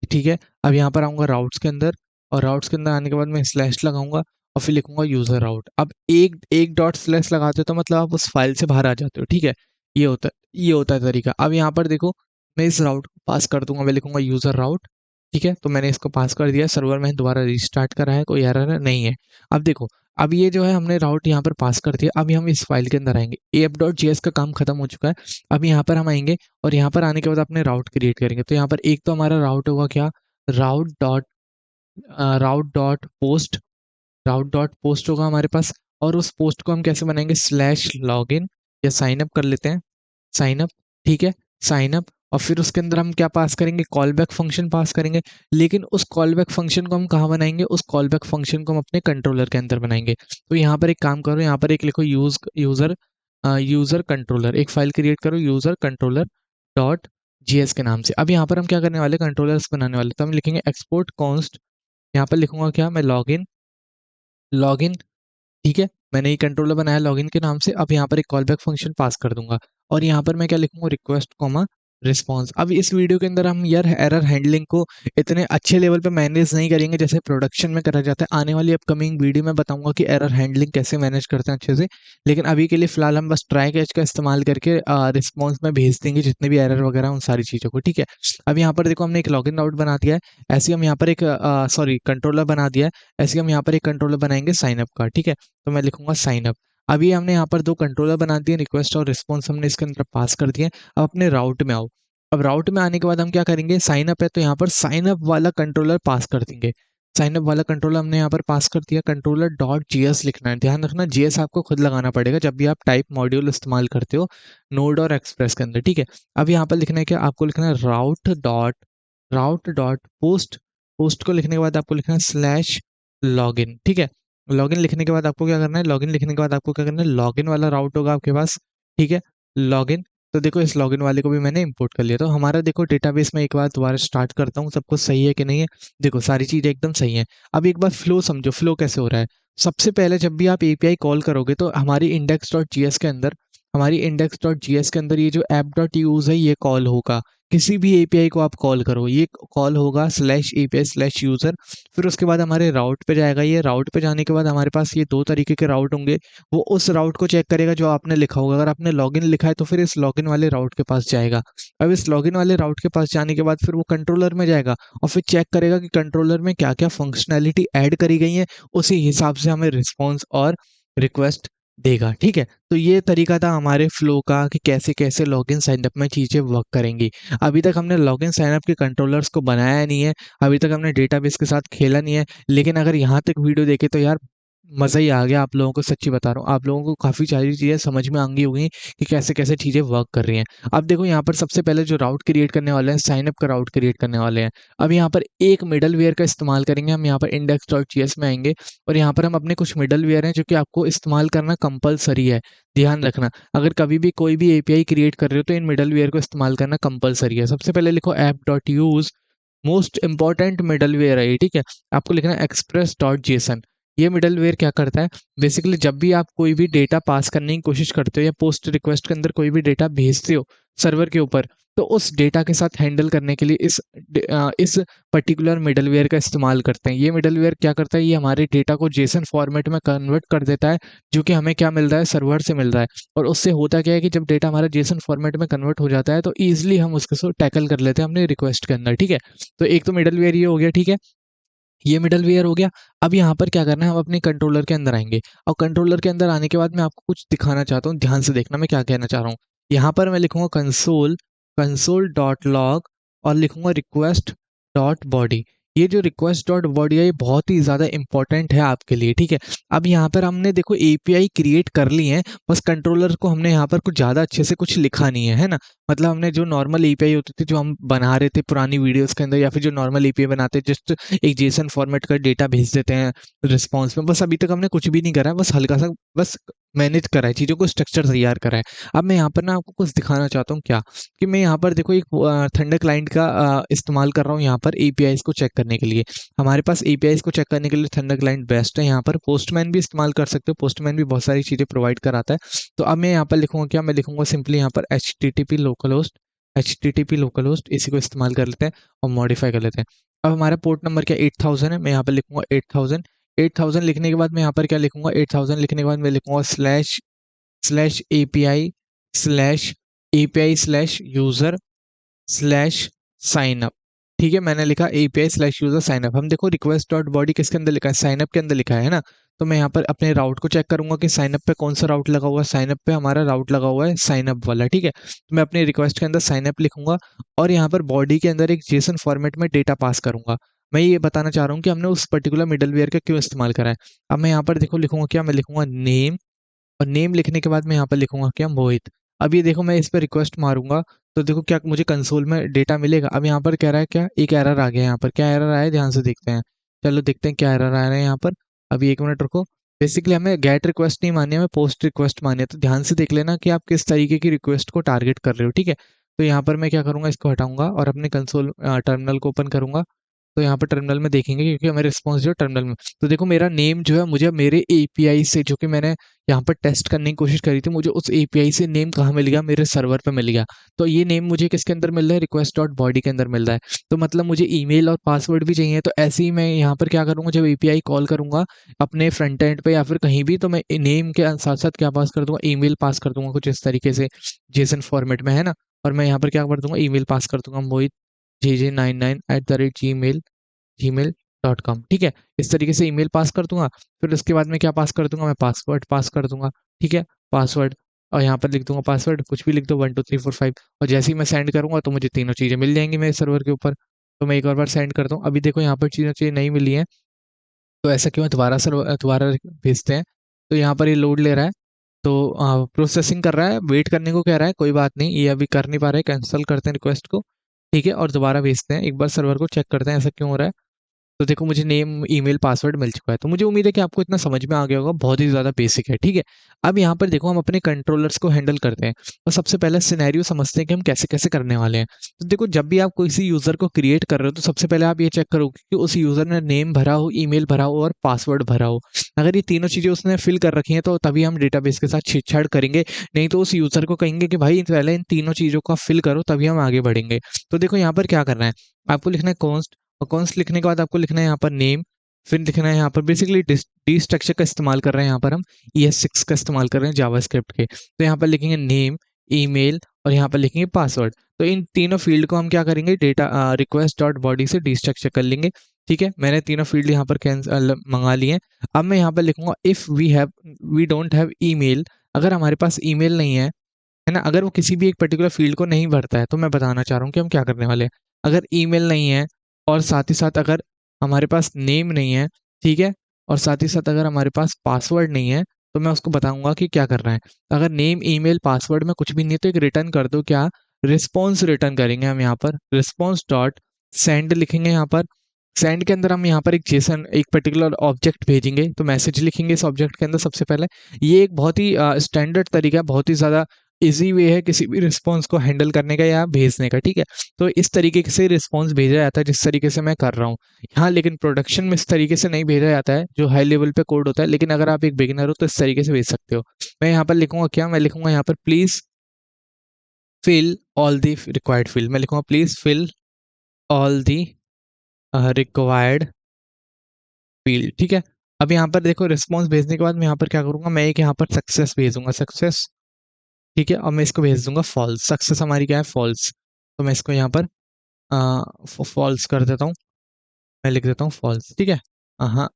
ठीक है। अब यहाँ पर आऊँगा राउट्स के अंदर, और राउट्स के अंदर आने के बाद मैं स्लैश लगाऊंगा और फिर लिखूंगा यूज़र राउट। अब एक एक डॉट स्लैश लगाते हो तो मतलब आप उस फाइल से बाहर आ जाते हो, ठीक है। ये होता है तरीका। अब यहाँ पर देखो, मैं इस राउट को पास कर दूंगा, मैं लिखूंगा यूज़र राउट, ठीक है। तो मैंने इसको पास कर दिया, सर्वर में दोबारा रिस्टार्ट करा है, कोई एरर नहीं है। अब देखो, अब ये जो है हमने राउट यहाँ पर पास कर दिया। अब हम इस फाइल के अंदर आएंगे, app.js का काम खत्म हो चुका है। अब यहाँ पर हम आएंगे और यहाँ पर आने के बाद अपने राउट क्रिएट करेंगे। तो यहाँ पर एक तो हमारा राउट होगा क्या, राउट डॉट, राउट डॉट पोस्ट, राउट डॉट पोस्ट होगा हमारे पास। और उस पोस्ट को हम कैसे बनाएंगे, स्लैश लॉगिन, या साइन अप कर लेते हैं, साइन अप, ठीक है, साइन अप। और फिर उसके अंदर हम क्या पास करेंगे, कॉल बैक फंक्शन पास करेंगे। लेकिन उस कॉल बैक फंक्शन को हम कहाँ बनाएंगे, उस कॉल बैक फंक्शन को हम अपने कंट्रोलर के अंदर बनाएंगे। तो यहाँ पर एक काम करो, यहाँ पर एक लिखो यूज़र कंट्रोलर, एक फाइल क्रिएट करो यूज़र कंट्रोलर डॉट जीएस के नाम से। अब यहाँ पर हम क्या करने वाले, कंट्रोलर्स बनाने वाले। तो हम लिखेंगे एक्सपोर्ट कॉन्स्ट, यहाँ पर लिखूंगा क्या, मैं लॉगिन, लॉगिन, ठीक है। मैंने ये कंट्रोलर बनाया लॉगिन के नाम से। अब यहाँ पर एक कॉल बैक फंक्शन पास कर दूंगा, और यहाँ पर मैं क्या लिखूंगा, रिक्वेस्ट कॉमा रिस्पॉन्स। अब इस वीडियो के अंदर हम यार एरर हैंडलिंग को इतने अच्छे लेवल पे मैनेज नहीं करेंगे जैसे प्रोडक्शन में करा जाता है। आने वाली अपकमिंग वीडियो में बताऊंगा कि एरर हैंडलिंग कैसे मैनेज करते हैं अच्छे से। लेकिन अभी के लिए फिलहाल हम बस ट्राई कैच का इस्तेमाल करके रिस्पॉन्स में भेज देंगे जितने भी एरर वगैरह उन सारी चीज़ों को, ठीक है। अब यहाँ पर देखो, हमने एक लॉगिन राउट बना दिया है, ऐसे ही हम यहाँ पर एक कंट्रोलर बना दिया है, ऐसे ही हम यहाँ पर एक कंट्रोलर बनाएंगे साइन अप का, ठीक है। तो मैं लिखूंगा साइन अप। अभी हमने यहाँ पर दो कंट्रोलर बना दिए, रिक्वेस्ट और रिस्पॉन्स हमने इसके अंदर पास कर दिए। अब अपने राउट में आओ। अब राउट में आने के बाद हम क्या करेंगे, साइन अप है तो यहाँ पर साइन अप वाला कंट्रोलर पास कर देंगे। साइन अप वाला कंट्रोलर हमने यहाँ पर पास कर दिया, कंट्रोलर डॉट जीएस लिखना है, ध्यान रखना जीएस आपको खुद लगाना पड़ेगा जब भी आप टाइप मॉड्यूल इस्तेमाल करते हो नोड और एक्सप्रेस के अंदर, ठीक है। अब यहाँ पर लिखना है क्या, आपको लिखना है राउट डॉट राउट डॉट पोस्ट, पोस्ट को लिखने के बाद आपको लिखना है स्लैश लॉगिन, ठीक है। लॉगिन लिखने के बाद आपको क्या करना है, लॉगिन लिखने के बाद आपको क्या करना है, लॉगिन वाला राउट होगा आपके पास, ठीक है, लॉगिन। तो देखो इस लॉगिन वाले को भी मैंने इंपोर्ट कर लिया। तो हमारा देखो डेटाबेस में एक बार दोबारा स्टार्ट करता हूँ, सब कुछ सही है कि नहीं है। देखो सारी चीज़ें एकदम सही है। अब एक बार फ्लो समझो, फ्लो कैसे हो रहा है। सबसे पहले जब भी आप एपीआई कॉल करोगे तो हमारी index.js के अंदर, हमारी index.js के अंदर ये जो app.use है ये कॉल होगा। किसी भी एपीआई को आप कॉल करो ये कॉल होगा स्लैश एपीआई स्लैश यूज़र। फिर उसके बाद हमारे राउट पे जाएगा, ये राउट पे जाने के बाद हमारे पास ये दो तरीके के राउट होंगे। वो उस राउट को चेक करेगा जो आपने लिखा होगा। अगर आपने लॉगिन लिखा है तो फिर इस लॉगिन वाले राउट के पास जाएगा। अब इस लॉगिन वाले राउट के पास जाने के बाद फिर वो कंट्रोलर में जाएगा और फिर चेक करेगा कि कंट्रोलर में क्या क्या फंक्शनैलिटी ऐड करी गई है, उसी हिसाब से हमें रिस्पॉन्स और रिक्वेस्ट देगा, ठीक है। तो ये तरीका था हमारे फ्लो का कि कैसे कैसे लॉगिन साइनअप में चीज़ें वर्क करेंगी। अभी तक हमने लॉगिन साइनअप के कंट्रोलर्स को बनाया नहीं है, अभी तक हमने डेटाबेस के साथ खेला नहीं है, लेकिन अगर यहाँ तक वीडियो देखे तो यार मज़ा ही आ गया। आप लोगों को सच्ची बता रहा हूँ, आप लोगों को काफ़ी सारी चीज़ें समझ में आ गई होंगी कि कैसे कैसे चीज़ें वर्क कर रही हैं। अब देखो यहाँ पर सबसे पहले जो राउट क्रिएट करने वाले हैं, साइनअप का राउट क्रिएट करने वाले हैं। अब यहाँ पर एक मिडलवेयर का इस्तेमाल करेंगे हम। यहाँ पर index.js में आएंगे और यहाँ पर हम अपने कुछ मिडलवेयर हैं जो कि आपको इस्तेमाल करना कंपलसरी है। ध्यान रखना, अगर कभी भी कोई भी एपीआई क्रिएट कर रहे हो तो इन मिडलवेयर को इस्तेमाल करना कंपलसरी है। सबसे पहले लिखो app.use, मोस्ट इंपॉर्टेंट मिडलवेयर है ये, ठीक है। आपको लिखना है express.json। ये मिडलवेयर क्या करता है, बेसिकली जब भी आप कोई भी डेटा पास करने की कोशिश करते हो या पोस्ट रिक्वेस्ट के अंदर कोई भी डेटा भेजते हो सर्वर के ऊपर, तो उस डेटा के साथ हैंडल करने के लिए इस पर्टिकुलर मिडलवेयर का इस्तेमाल करते हैं। ये मिडलवेयर क्या करता है, ये हमारे डेटा को जेसन फॉर्मेट में कन्वर्ट कर देता है, जो कि हमें क्या मिल रहा है, सर्वर से मिल रहा है। और उससे होता क्या है कि जब डेटा हमारा जेसन फॉर्मेट में कन्वर्ट हो जाता है तो ईजिली हम उसको टैकल कर लेते हैं अपने रिक्वेस्ट के अंदर, ठीक है। तो एक तो मिडलवेयर ये हो गया, ठीक है, ये मिडलवेयर हो गया। अब यहाँ पर क्या करना है, हम अपने कंट्रोलर के अंदर आएंगे और कंट्रोलर के अंदर आने के बाद मैं आपको कुछ दिखाना चाहता हूँ। ध्यान से देखना मैं क्या कहना चाह रहा हूँ। यहाँ पर मैं लिखूंगा कंसोल, कंसोल डॉट लॉग और लिखूंगा रिक्वेस्ट डॉट बॉडी। ये जो रिक्वेस्ट डॉट बॉडी है ये बहुत ही ज़्यादा इंपॉर्टेंट है आपके लिए, ठीक है। अब यहाँ पर हमने देखो एपीआई क्रिएट कर ली है, बस कंट्रोलर को हमने यहाँ पर कुछ ज़्यादा अच्छे से कुछ लिखा नहीं है ना। मतलब हमने जो नॉर्मल एपीआई होती थी जो हम बना रहे थे पुरानी वीडियोस के अंदर, या फिर जो नॉर्मल एपीआई बनाते हैं जस्ट एक जेसन फॉर्मेट का डेटा भेज देते हैं रिस्पॉन्स में, बस अभी तक हमने कुछ भी नहीं करा है, बस हल्का सा बस मैनेज करा है, चीज़ों को स्ट्रक्चर तैयार करा है। अब मैं यहाँ पर ना आपको कुछ दिखाना चाहता हूँ क्या, कि मैं यहाँ पर देखो एक थंडर क्लाइंट का इस्तेमाल कर रहा हूँ यहाँ पर एपीआईज को चेक करने के लिए। हमारे पास एपीआईज को चेक करने के लिए थंडर क्लाइंट बेस्ट है। यहाँ पर पोस्टमैन भी इस्तेमाल कर सकते हो, पोस्टमैन भी बहुत सारी चीज़ें प्रोवाइड कराता है। तो अब मैं यहाँ पर लिखूंगा क्या, मैं लिखूंगा सिंपली यहाँ पर HTTP लोकल होस्ट, इसी को इस्तेमाल कर लेते हैं और मॉडिफाई कर लेते हैं। अब हमारा पोर्ट नंबर क्या 8000 है, मैं यहाँ पर लिखूंगा 8000। 8000 लिखने के बाद मैं यहाँ पर क्या लिखूंगा, 8000 लिखने के बाद मैं लिखूंगा slash slash API slash API slash user slash sign up, ठीक है। मैंने लिखा API slash user sign up. हम देखो रिक्वेस्ट डॉट बॉडी किसके अंदर लिखा है, साइन अप के अंदर लिखा है ना। तो मैं यहाँ पर अपने राउट को चेक करूंगा कि साइन अप पे कौन सा राउट लगा हुआ है। साइन अप पे हमारा राउट लगा हुआ है साइन अप वाला, ठीक है। तो मैं अपने रिक्वेस्ट के अंदर साइन अप लिखूंगा और यहाँ पर बॉडी के अंदर एक जेसन फॉर्मेट में डेटा पास करूंगा। मैं ये बताना चाह रहा हूँ कि हमने उस पर्टिकुलर मिडलवेयर का क्यों इस्तेमाल करा है। अब मैं यहाँ पर देखो लिखूंगा क्या, मैं लिखूंगा नेम और नेम लिखने के बाद मैं यहाँ पर लिखूंगा क्या, मोहित। अब ये देखो मैं इस पर रिक्वेस्ट मारूंगा तो देखो क्या मुझे कंसोल में डेटा मिलेगा। अब यहाँ पर कह रहा है क्या, एक एरर आ गया। यहाँ पर क्या एरर आया है, ध्यान से देखते हैं। चलो देखते हैं क्या एरर आ रहा है यहाँ पर। अभी एक मिनट रुको। बेसिकली हमें गेट रिक्वेस्ट नहीं मानी है, हमें पोस्ट रिक्वेस्ट मानी है। तो ध्यान से देख लेना कि आप किस तरीके की रिक्वेस्ट को टारगेट कर रहे हो, ठीक है। तो यहाँ पर मैं क्या करूँगा, इसको हटाऊंगा और अपने कंसोल टर्मिनल को ओपन करूंगा। तो यहाँ पर टर्मिनल में देखेंगे क्योंकि हमें रिस्पॉन्स जो है टर्मिनल में। तो देखो मेरा नेम जो है मुझे मेरे एपीआई से, जो कि मैंने यहाँ पर टेस्ट करने की कोशिश करी थी, मुझे उस एपीआई से नेम कहाँ मिल गया, मेरे सर्वर पे मिल गया। तो ये नेम मुझे किसके अंदर मिल रहा है, रिक्वेस्ट डॉट बॉडी के अंदर मिल रहा है। तो मतलब मुझे ईमेल और पासवर्ड भी चाहिए। तो ऐसे ही मैं यहाँ पर क्या करूँगा, जब एपीआई कॉल करूँगा अपने फ्रंट एंड पे या फिर कहीं भी, तो मैं नेम के साथ साथ क्या पास कर दूंगा, ईमेल पास कर दूंगा कुछ इस तरीके से जेसन फॉर्मेट में, है ना। और मैं यहाँ पर क्या कर दूंगा, ईमेल पास कर दूंगा मोहित JJ99@gmail gmail.com, ठीक है। इस तरीके से ईमेल पास कर दूंगा। फिर उसके बाद में क्या पास कर दूंगा, मैं पासवर्ड पास कर दूंगा, ठीक है। पासवर्ड और यहाँ पर लिख दूंगा पासवर्ड, कुछ भी लिख दो 1 2 3 4 5। और जैसे ही मैं सेंड करूंगा तो मुझे तीनों चीज़ें मिल जाएंगी मेरे सर्वर के ऊपर। तो मैं एक और बार सेंड करता हूँ। अभी देखो यहाँ पर चीज़ें नहीं मिली हैं, तो ऐसा क्यों है, दोबारा भेजते हैं। तो यहाँ पर ये लोड ले रहा है, तो प्रोसेसिंग कर रहा है, वेट करने को कह रहा है, कोई बात नहीं, ये अभी कर नहीं पा रहा है, कैंसिल करते हैं रिक्वेस्ट को, ठीक है, और दोबारा भेजते हैं, एक बार सर्वर को चेक करते हैं ऐसा क्यों हो रहा है। तो देखो मुझे नेम, ईमेल, पासवर्ड मिल चुका है। तो मुझे उम्मीद है कि आपको इतना समझ में आ गया होगा, बहुत ही ज़्यादा बेसिक है, ठीक है। अब यहाँ पर देखो हम अपने कंट्रोलर्स को हैंडल करते हैं और सबसे पहले सिनेरियो समझते हैं कि हम कैसे-कैसे करने वाले हैं। तो देखो जब भी आप किसी यूज़र को क्रिएट कर रहे हो तो सबसे पहले आप ये चेक करो कि उस यूज़र ने नेम भरा हो, ईमेल भरा हो और पासवर्ड भरा हो। अगर ये तीनों चीज़ें उसने फिल कर रखी हैं तो तभी हम डेटाबेस के साथ छेड़छाड़ करेंगे, नहीं तो उस यूज़र को कहेंगे कि भाई पहले इन तीनों चीज़ों को आप फिल करो तभी हम आगे बढ़ेंगे। तो देखो यहाँ पर क्या करना है, आपको लिखना है कॉन्स्ट, और कॉन्स्ट लिखने के बाद आपको लिखना है यहाँ पर नेम, फिर लिखना है यहाँ पर बेसिकली डी स्ट्रक्चर का इस्तेमाल कर रहे हैं यहाँ पर हम ES6 का इस्तेमाल कर रहे हैं जावास्क्रिप्ट के। तो यहाँ पर लिखेंगे नेम, ईमेल और यहाँ पर लिखेंगे पासवर्ड। तो इन तीनों फ़ील्ड को हम क्या करेंगे, डेटा रिक्वेस्ट डॉट बॉडी से डिस्ट्रक्चर कर लेंगे, ठीक है। मैंने तीनों फ़ील्ड यहाँ पर मँगा लिए हैं। अब मैं यहाँ पर लिखूँगा if we don't have email, अगर हमारे पास ईमेल नहीं है ना? अगर वो किसी भी एक पर्टिकुलर फ़ील्ड को नहीं भरता है, तो मैं बताना चाह रहा हूँ कि हम क्या करने वाले हैं। अगर ईमेल नहीं है और साथ ही साथ अगर हमारे पास नेम नहीं है, ठीक है? और साथ ही साथ अगर हमारे पास पासवर्ड नहीं है, तो मैं उसको बताऊँगा कि क्या करना है। अगर नेम, ईमेल, पासवर्ड में कुछ भी नहीं है, तो एक रिटर्न कर दो, क्या? रिस्पॉन्स रिटर्न करेंगे हम यहाँ पर, रिस्पॉन्स डॉट सेंड लिखेंगे यहाँ पर। सेंड के अंदर हम यहाँ पर एक जेसन, एक पर्टिकुलर ऑब्जेक्ट भेजेंगे, तो मैसेज लिखेंगे इस ऑब्जेक्ट के अंदर सबसे पहले। ये एक बहुत ही स्टैंडर्ड तरीका है, बहुत ही ज़्यादा ईज़ी वे है किसी भी रिस्पॉन्स को हैंडल करने का या भेजने का, ठीक है? तो इस तरीके से रिस्पॉन्स भेजा जाता है जिस तरीके से मैं कर रहा हूँ। हाँ, लेकिन प्रोडक्शन में इस तरीके से नहीं भेजा जाता है, जो हाई लेवल पे कोड होता है, लेकिन अगर आप एक बिगिनर हो तो इस तरीके से भेज सकते हो। मैं यहाँ पर लिखूँगा क्या? मैं लिखूँगा यहाँ पर please fill all the required field. मैं लिखूँगा please fill all the required field, ठीक है? अब यहाँ पर देखो रिस्पॉन्स भेजने के बाद मैं यहाँ पर क्या करूँगा, मैं एक यहाँ पर सक्सेस भेजूँगा, सक्सेस, ठीक है? और मैं इसको भेज दूँगा फॉल्स, सक्सेस हमारी क्या है? फॉल्स। तो मैं इसको यहाँ पर फॉल्स कर देता हूँ, मैं लिख देता हूँ फॉल्स, ठीक है? हाँ,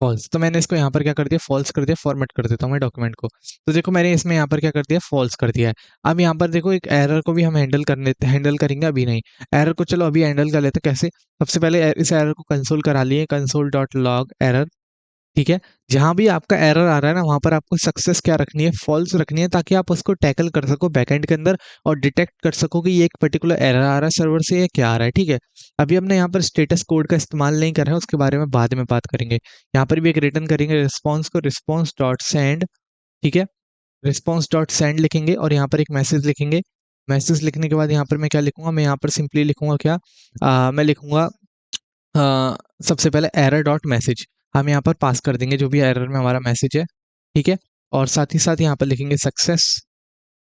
फॉल्स। तो मैंने इसको यहाँ पर क्या कर दिया, फॉल्स कर दिया, फॉर्मेट कर देता हूँ मैं डॉक्यूमेंट को। तो देखो मैंने इसमें यहाँ पर क्या कर दिया, फॉल्स कर दिया है। अब यहाँ पर देखो एक एरर को भी हम हैंडल करेंगे, अभी नहीं। एरर को चलो अभी हैंडल कर लेते हैं, कैसे? सबसे पहले इस एरर को कंसोल करा लिए, कंसोल डॉट लॉग एरर, ठीक है? जहाँ भी आपका एरर आ रहा है ना, वहाँ पर आपको सक्सेस क्या रखनी है, फॉल्स रखनी है, ताकि आप उसको टैकल कर सको बैकएंड के अंदर और डिटेक्ट कर सको कि ये एक पर्टिकुलर एरर आ रहा है सर्वर से या क्या आ रहा है, ठीक है? अभी हमने यहाँ पर स्टेटस कोड का इस्तेमाल नहीं कर रहे हैं, उसके बारे में बाद में बात करेंगे। यहाँ पर भी एक रिटर्न करेंगे रिस्पॉन्स को, रिस्पॉन्स डॉट सेंड, ठीक है? रिस्पॉन्स डॉट सेंड लिखेंगे और यहाँ पर एक मैसेज लिखेंगे। मैसेज लिखने के बाद यहाँ पर मैं क्या लिखूँगा, मैं यहाँ पर सिंपली लिखूँगा क्या, मैं लिखूँगा सबसे पहले एरर डॉट मैसेज, हम यहाँ पर पास कर देंगे जो भी एरर में हमारा मैसेज है, ठीक है? और साथ ही साथ यहाँ पर लिखेंगे सक्सेस,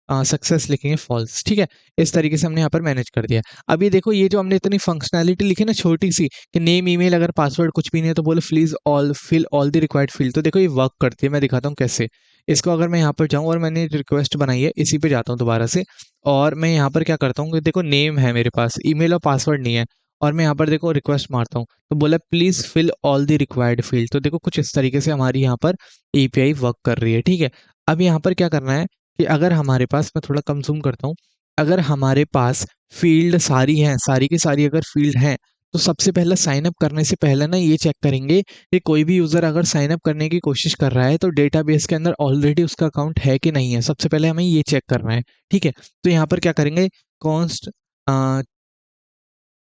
सक्सेस लिखेंगे फॉल्स, ठीक है? इस तरीके से हमने यहाँ पर मैनेज कर दिया। अब ये देखो, ये जो हमने इतनी फंक्शनैलिटी लिखी ना छोटी सी, कि नेम, ईमेल, अगर पासवर्ड कुछ भी नहीं है तो बोले please fill all the required field, तो देखो ये वर्क करती है। मैं दिखाता हूँ कैसे। इसको अगर मैं यहाँ पर जाऊँ और मैंने रिक्वेस्ट बनाई है, इसी पे जाता हूँ दोबारा से, और मैं यहाँ पर क्या करता हूँ कि देखो नेम है मेरे पास, ईमेल और पासवर्ड नहीं है, और मैं यहाँ पर देखो रिक्वेस्ट मारता हूँ, तो बोला please fill all the required field. तो देखो कुछ इस तरीके से हमारी यहाँ पर एपीआई वर्क कर रही है, ठीक है? अब यहाँ पर क्या करना है कि अगर हमारे पास, मैं थोड़ा कम ज़ूम करता हूँ, अगर हमारे पास फ़ील्ड सारी हैं, सारी की सारी अगर फ़ील्ड हैं, तो सबसे पहले साइन अप करने से पहले ना ये चेक करेंगे कि कोई भी यूज़र अगर साइन अप करने की कोशिश कर रहा है, तो डेटाबेस के अंदर ऑलरेडी उसका अकाउंट है कि नहीं है। सबसे पहले हमें ये चेक करना है, ठीक है? तो यहाँ पर क्या करेंगे, कॉन्स्ट अ,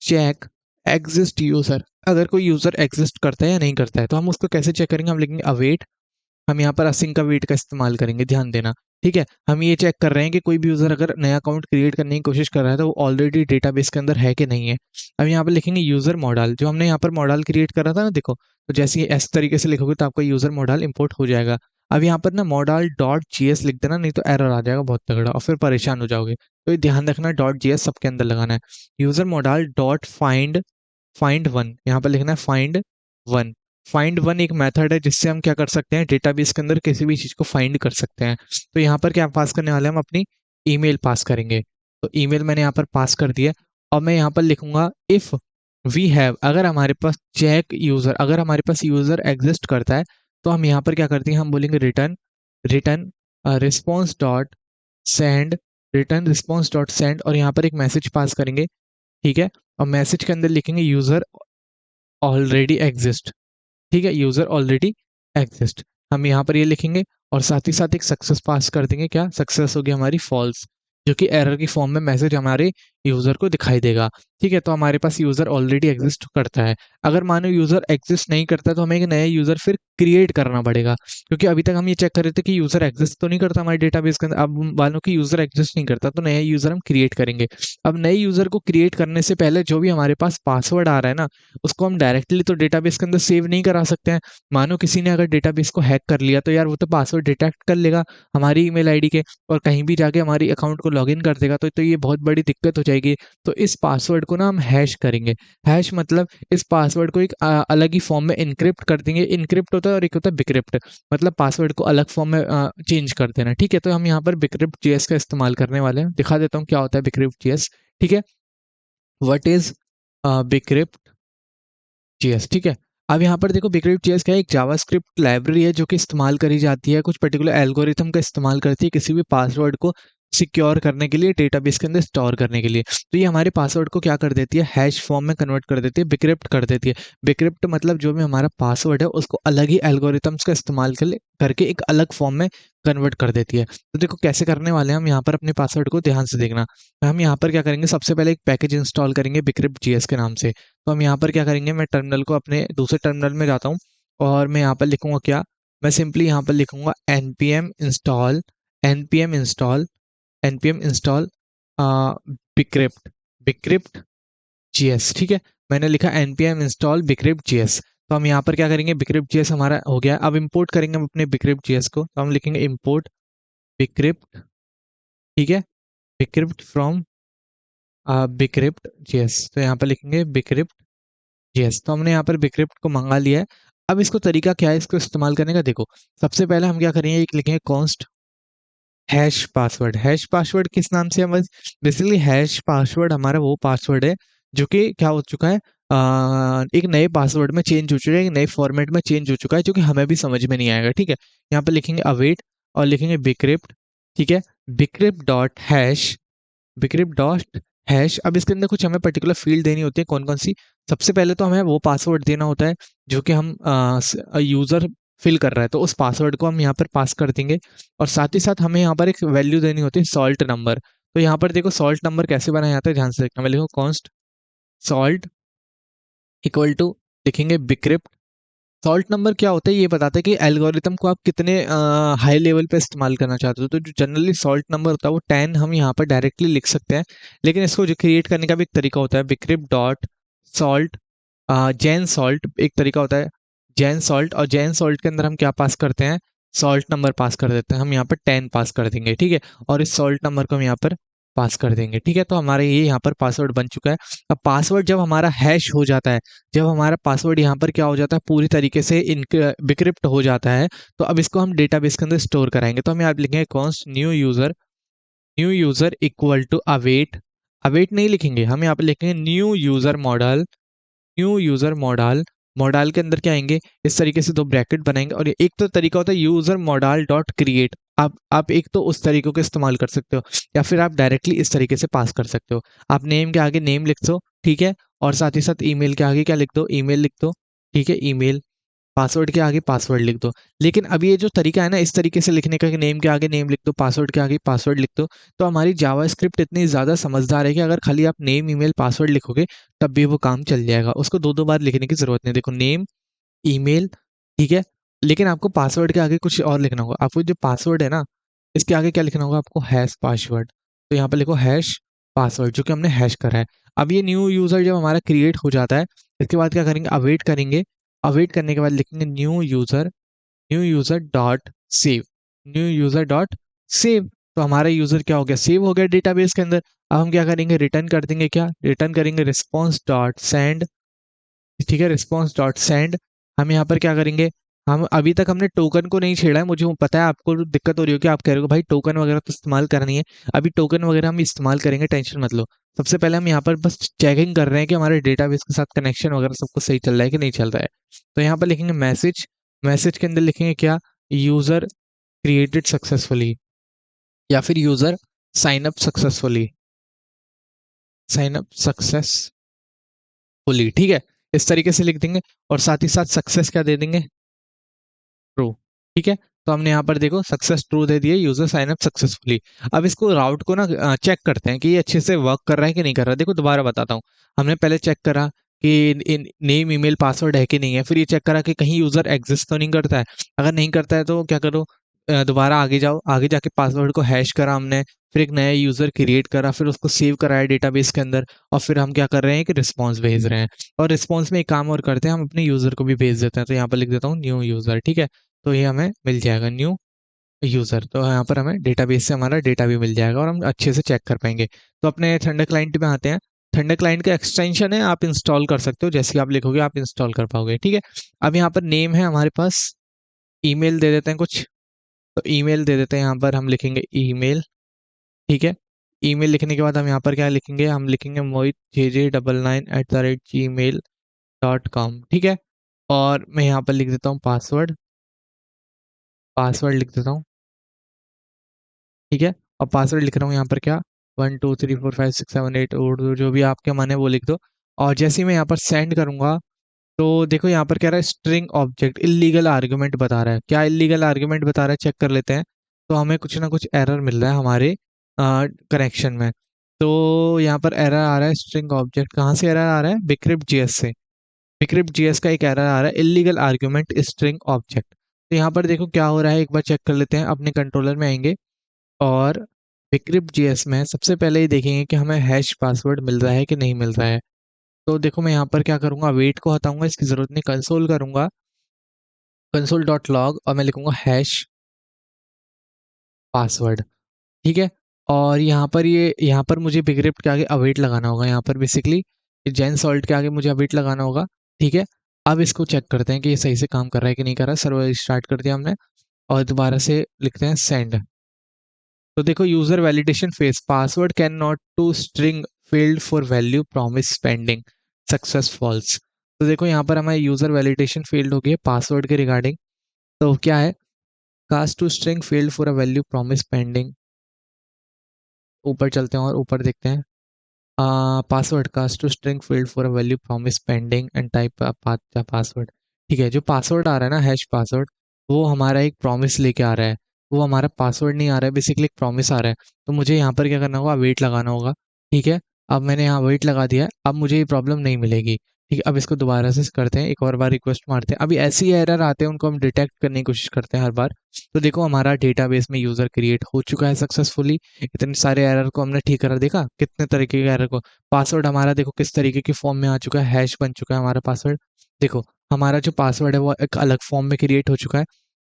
चेक एक्सिस्ट यूज़र, अगर कोई यूज़र एक्सिस्ट करता है या नहीं करता है, तो हम उसको कैसे चेक करेंगे, हम लिखेंगे अवेट, हम यहाँ पर असिंक का वेट का इस्तेमाल करेंगे, ध्यान देना, ठीक है? हम ये चेक कर रहे हैं कि कोई भी यूज़र अगर नया अकाउंट क्रिएट करने की कोशिश कर रहा है, तो वो ऑलरेडी डेटाबेस के अंदर है कि नहीं है। अब यहाँ पर लिखेंगे यूज़र मॉडल, जो हमने यहाँ पर मॉडल क्रिएट करा था ना, देखो, तो जैसे ही इस तरीके से लिखोगे तो आपका यूज़र मॉडल इंपोर्ट हो जाएगा। अब यहाँ पर ना मॉडल डॉट जीएस लिख देना, नहीं तो एरर आ जाएगा बहुत तगड़ा और फिर परेशान हो जाओगे। तो ये ध्यान रखना, डॉट जीएस सबके अंदर लगाना है। User model dot find one, यहाँ पर लिखना है फाइंड वन। फाइंड वन एक मेथड है जिससे हम क्या कर सकते हैं, डेटाबेस के अंदर किसी भी चीज़ को फाइंड कर सकते हैं। तो यहाँ पर क्या पास करने वाले हैं, हम अपनी ईमेल पास करेंगे। तो ईमेल मैंने यहाँ पर पास कर दिया और मैं यहाँ पर लिखूंगा इफ़ वी हैव, अगर हमारे पास चेक यूज़र, अगर हमारे पास यूज़र एग्जिस्ट करता है, तो हम यहाँ पर क्या करते हैं, हम बोलेंगे return return response dot send, return response dot send, और यहाँ पर एक मैसेज पास करेंगे, ठीक है? और मैसेज के अंदर लिखेंगे यूज़र ऑलरेडी एग्जिस्ट, ठीक है? यूज़र ऑलरेडी एग्जिस्ट, हम यहाँ पर ये लिखेंगे और साथ ही साथ एक सक्सेस पास कर देंगे। क्या सक्सेस होगी हमारी फॉल्स, जो कि एरर की फॉर्म में मैसेज हमारे यूज़र को दिखाई देगा। ठीक है, तो हमारे पास यूज़र ऑलरेडी एग्जिस्ट करता है। अगर मानो यूज़र एग्जिस्ट नहीं करता तो हमें एक नया यूज़र फिर क्रिएट करना पड़ेगा, क्योंकि अभी तक हम ये चेक कर रहे थे कि यूज़र एग्जिस्ट तो नहीं करता हमारे डेटाबेस के अंदर। अब मानो कि यूज़र एग्जिस्ट नहीं करता तो नया यूज़र हम क्रिएट करेंगे। अब नए यूज़र को क्रिएट करने से पहले जो भी हमारे पास पासवर्ड आ रहा है ना, उसको हम डायरेक्टली तो डेटाबेस के अंदर सेव नहीं करा सकते हैं। मानो किसी ने अगर डेटाबेस को हैक कर लिया तो यार वो तो पासवर्ड डिटेक्ट कर लेगा हमारी ईमेल आईडी के, और कहीं भी जाके हमारी अकाउंट को लॉगिन कर देगा, तो ये बहुत बड़ी दिक्कत हो जाएगी। तो इस पासवर्ड को ना हम हैश करेंगे। हैश मतलब इस पासवर्ड को एक अलग ही फॉर्म में एन्क्रिप्ट कर देंगे। एन्क्रिप्ट होता है और एक होता है बिक्रिप्ट, मतलब पासवर्ड को अलग फॉर्म में चेंज कर देना। ठीक है, तो हम यहाँ पर बिक्रिप्ट जेएस का इस्तेमाल करने वाले हैं। दिखा देता हूँ क्या होता है बिक्रिप्ट जेएस। ठीक है, व्हाट इज बिक्रिप्ट जेएस। ठीक है, अब यहाँ पर देखो बिक्रिप्ट जेएस क्या है, एक जावास्क्रिप्ट लाइब्रेरी है जो कि इस्तेमाल करी जाती है, कुछ पर्टिकुलर एल्गोरिथम का इस्तेमाल करती है किसी भी पासवर्ड को सिक्योर करने के लिए, डेटाबेस के अंदर स्टोर करने के लिए। तो ये हमारे पासवर्ड को क्या कर देती है, हैश फॉर्म में कन्वर्ट कर देती है, बिक्रिप्ट कर देती है। बिक्रिप्ट मतलब जो भी हमारा पासवर्ड है उसको अलग ही एल्गोरिथम्स का इस्तेमाल करके एक अलग फॉर्म में कन्वर्ट कर देती है। तो देखो कैसे करने वाले हैं हम यहाँ पर, अपने पासवर्ड को ध्यान से देखना। हम यहाँ पर क्या करेंगे, सबसे पहले एक पैकेज इंस्टॉल करेंगे बिक्रिप्ट जेएस के नाम से। तो हम यहाँ पर क्या करेंगे, मैं टर्मिनल को अपने दूसरे टर्मिनल में जाता हूँ और मैं यहाँ पर लिखूंगा क्या, मैं सिंपली यहाँ पर लिखूंगा npm install bcrypt bcrypt JS. ठीक है, मैंने लिखा npm install बिक्रिप्ट जेएस। तो हम यहाँ पर क्या करेंगे, बिक्रिप्ट जेएस हमारा हो गया। अब इंपोर्ट करेंगे हम अपने बिक्रिप्ट जेएस को, तो हम लिखेंगे इंपोर्ट बिक्रिप्ट। ठीक है, बिक्रिप्ट फ्रॉम बिक्रिप्ट जेएस, तो यहाँ पर लिखेंगे बिक्रिप्ट जेएस। तो हमने यहाँ पर बिक्रिप्ट को मंगा लिया है। अब इसको तरीका क्या है इसको इस्तेमाल करने का, देखो सबसे पहले हम क्या करेंगे, एक लिखेंगे const hash password. Hash password किस नाम से, हम बेसिकली हैश पासवर्ड हमारा वो पासवर्ड है जो कि क्या हो चुका है, एक नए पासवर्ड में चेंज हो चुका है, एक नए फॉर्मेट में चेंज हो चुका है, जो कि हमें भी समझ में नहीं आएगा। ठीक है, यहाँ पे लिखेंगे अवेट और लिखेंगे बिक्रिप्ट। ठीक है, bcrypt dot hash, bcrypt dot hash. अब इसके अंदर कुछ हमें पर्टिकुलर फील्ड देनी होती है, कौन कौन सी, सबसे पहले तो हमें वो पासवर्ड देना होता है जो कि हम यूज़र फिल कर रहा है, तो उस पासवर्ड को हम यहाँ पर पास कर देंगे। और साथ ही साथ हमें यहाँ पर एक वैल्यू देनी होती है सॉल्ट नंबर। तो यहाँ पर देखो सॉल्ट नंबर कैसे बनाया जाता है, ध्यान से देखना। मैं लिखूँ कॉन्स्ट सॉल्ट इक्वल टू, लिखेंगे बिक्रिप्ट। सॉल्ट नंबर क्या होता है, ये बताता है कि एल्गोरिथम को आप कितने हाई लेवल पे इस्तेमाल करना चाहते हो। तो जो जनरली सॉल्ट नंबर होता है वो 10 हम यहाँ पर डायरेक्टली लिख सकते हैं, लेकिन इसको जो क्रिएट करने का भी एक तरीका होता है, bcrypt dot salt Jain salt एक तरीका होता है, जैन सॉल्ट। और जैन सॉल्ट के अंदर हम क्या पास करते हैं, सॉल्ट नंबर पास कर देते हैं। हम यहाँ पर 10 पास कर देंगे। ठीक है, और इस सॉल्ट नंबर को हम यहाँ पर पास कर देंगे। ठीक है, तो हमारे ये यहाँ पर पासवर्ड बन चुका है। अब पासवर्ड जब हमारा हैश हो जाता है, जब हमारा पासवर्ड यहाँ पर क्या हो जाता है, पूरी तरीके से बिक्रिप्ट हो जाता है, तो अब इसको हम डेटाबेस के अंदर स्टोर कराएंगे। तो हम यहाँ लिखेंगे const new user equal to await. Await नहीं लिखेंगे, हम यहाँ पे लिखेंगे new user model. New user model, model के अंदर क्या आएंगे, इस तरीके से दो ब्रैकेट बनाएंगे। और एक तो तरीका होता है यूजर मॉडल डॉट क्रिएट। आप एक तो उस तरीके को इस्तेमाल कर सकते हो, या फिर आप डायरेक्टली इस तरीके से पास कर सकते हो। आप नेम के आगे नेम लिख दो, ठीक है, और साथ ही साथ ईमेल के आगे क्या लिख दो, ईमेल लिख दो। ठीक है, ईमेल, पासवर्ड के आगे पासवर्ड लिख दो। लेकिन अब ये जो तरीका है ना, इस तरीके से लिखने का कि नेम के आगे नेम लिख दो, पासवर्ड के आगे पासवर्ड लिख दो, तो हमारी जावास्क्रिप्ट इतनी ज़्यादा समझदार है कि अगर खाली आप नेम ईमेल पासवर्ड लिखोगे तब भी वो काम चल जाएगा, उसको दो दो बार लिखने की ज़रूरत नहीं। देखो नेम, ईमेल, ठीक है, लेकिन आपको पासवर्ड के आगे कुछ और लिखना होगा। आपको जो पासवर्ड है ना, इसके आगे क्या लिखना होगा, आपको हैश पासवर्ड। तो यहाँ पर लिखो हैश पासवर्ड, जो कि हमने हैश करा है। अब ये न्यू यूज़र जब हमारा क्रिएट हो जाता है, इसके बाद क्या करेंगे, अवेट करेंगे। अवेट करने के बाद लिखेंगे new user dot save, new user dot save. तो हमारा यूज़र क्या हो गया, सेव हो गया डेटाबेस के अंदर। अब हम क्या करेंगे, रिटर्न कर देंगे, क्या रिटर्न करेंगे, रिस्पॉन्स डॉट सेंड। ठीक है, रिस्पॉन्स डॉट सेंड। हम यहाँ पर क्या करेंगे, हम अभी तक हमने टोकन को नहीं छेड़ा है। मुझे पता है आपको दिक्कत हो रही हो कि आप कह रहे हो भाई टोकन वगैरह तो इस्तेमाल करनी है। अभी टोकन वगैरह हम इस्तेमाल करेंगे, टेंशन मत लो। सबसे पहले हम यहाँ पर बस चेकिंग कर रहे हैं कि हमारे डेटाबेस के साथ कनेक्शन वगैरह सब कुछ सही चल रहा है कि नहीं चल रहा है। तो यहाँ पर लिखेंगे मैसेज, मैसेज के अंदर लिखेंगे क्या, यूज़र क्रिएटेड सक्सेसफुली, या फिर user sign up successfully, sign up successfully. ठीक है, इस तरीके से लिख देंगे। और साथ ही साथ सक्सेस क्या दे देंगे, ट्रू। ठीक है, तो हमने यहाँ पर देखो सक्सेस ट्रू दे दिए, यूजर साइन अप सक्सेसफुली। अब इसको राउट को ना चेक करते हैं कि ये अच्छे से वर्क कर रहा है कि नहीं कर रहा है। देखो दोबारा बताता हूँ, हमने पहले चेक करा कि नेम ईमेल पासवर्ड है कि नहीं है, फिर ये चेक करा कि कहीं यूजर एग्जिस्ट तो नहीं करता है। अगर नहीं करता है तो क्या करो, दोबारा आगे जाओ, आगे जाके पासवर्ड को हैश करा हमने, फिर एक नया यूजर क्रिएट करा, फिर उसको सेव कराया डेटाबेस के अंदर, और फिर हम क्या कर रहे हैं कि रिस्पॉन्स भेज रहे हैं। और रिस्पॉन्स में एक काम और करते हैं, हम अपने यूजर को भी भेज देते हैं। तो यहाँ पर लिख देता हूँ न्यू यूजर, ठीक है। तो ये हमें मिल जाएगा न्यू यूजर, तो यहाँ पर हमें डेटाबेस से हमारा डेटा भी मिल जाएगा और हम अच्छे से चेक कर पाएंगे। तो अपने थंडर क्लाइंट में आते हैं। थंडर क्लाइंट का एक्सटेंशन है, आप इंस्टॉल कर सकते हो, जैसे आप लिखोगे आप इंस्टॉल कर पाओगे, ठीक है। अब यहाँ पर नेम है हमारे पास, ईमेल दे देते हैं कुछ, तो ईमेल दे देते हैं, यहाँ पर हम लिखेंगे ईमेल, ठीक है। ईमेल लिखने के बाद हम यहाँ पर क्या लिखेंगे, हम लिखेंगे mohit jj99@gmail.com, ठीक है। और मैं यहाँ पर लिख देता हूँ पासवर्ड, पासवर्ड लिख देता हूँ, ठीक है। और पासवर्ड लिख रहा हूँ यहाँ पर क्या, 1 2 3 4 5 6 7 8, और जो भी आपके मन है वो लिख दो। और जैसे ही मैं यहाँ पर सेंड करूँगा, तो देखो यहाँ पर कह रहा है स्ट्रिंग ऑब्जेक्ट इलीगल आर्गुमेंट बता रहा है। क्या इलीगल आर्गुमेंट बता रहा है, चेक कर लेते हैं। तो हमें कुछ ना कुछ एरर मिल रहा है हमारे कनेक्शन में। तो यहाँ पर एरर आ रहा है स्ट्रिंग ऑब्जेक्ट, कहाँ से एरर आ रहा है, बिक्रिप्ट जीएस से। बिक्रिप्ट जीएस का एक एरर आ रहा है इलीगल आर्गुमेंट स्ट्रिंग ऑब्जेक्ट। तो यहाँ पर देखो क्या हो रहा है, एक बार चेक कर लेते हैं। अपने कंट्रोलर में आएंगे और बिक्रिप्ट जीएस में सबसे पहले ही देखेंगे कि हमें हैश पासवर्ड मिल रहा है कि नहीं मिल रहा है। तो देखो मैं यहाँ पर क्या करूँगा, वेट को हटाऊंगा, इसकी जरूरत नहीं, कंसोल करूँगा, कंसोल डॉट लॉग, और मैं लिखूंगा हैश पासवर्ड, ठीक है। और यहाँ पर यहाँ पर मुझे बिगरिप्ट के आगे अवेट लगाना होगा, यहाँ पर बेसिकली जेन सॉल्ट के आगे मुझे अवेट लगाना होगा, ठीक है। अब इसको चेक करते हैं कि ये सही से काम कर रहा है कि नहीं कर रहा है। सर्वर स्टार्ट कर दिया हमने, और दोबारा से लिखते हैं सेंड। तो देखो user validation phase, password cannot to string failed for value promise pending success false. तो देखो यहाँ पर हमारे यूजर वैलिडेशन फेल्ड हो गई है पासवर्ड के रिगार्डिंग। तो क्या है, cast to string failed for a value promise pending. ऊपर चलते हैं और ऊपर देखते हैं, password cast to string field for a value promise pending and type password, ठीक है। जो पासवर्ड आ रहा है ना, हैश पासवर्ड, वो हमारा एक प्रॉमिस लेके आ रहा है, वो हमारा पासवर्ड नहीं आ रहा है, बेसिकली एक प्रॉमिस आ रहा है। तो मुझे यहाँ पर क्या करना होगा, वेट लगाना होगा, ठीक है। अब मैंने यहाँ वेट लगा दिया है, अब मुझे ये प्रॉब्लम नहीं मिलेगी, ठीक है। अब इसको दोबारा से करते हैं, एक और बार रिक्वेस्ट मारते हैं। अभी ऐसी एरर आते हैं, उनको हम डिटेक्ट करने की कोशिश करते हैं हर बार। तो देखो हमारा डेटाबेस में यूजर क्रिएट हो चुका है सक्सेसफुली। इतने सारे एरर को हमने ठीक करा, देखा कितने तरीके के एरर को। पासवर्ड हमारा देखो किस तरीके की फॉर्म में आ चुका है, हैश बन चुका है हमारा पासवर्ड। देखो हमारा जो पासवर्ड है वो एक अलग फॉर्म में क्रिएट हो चुका है,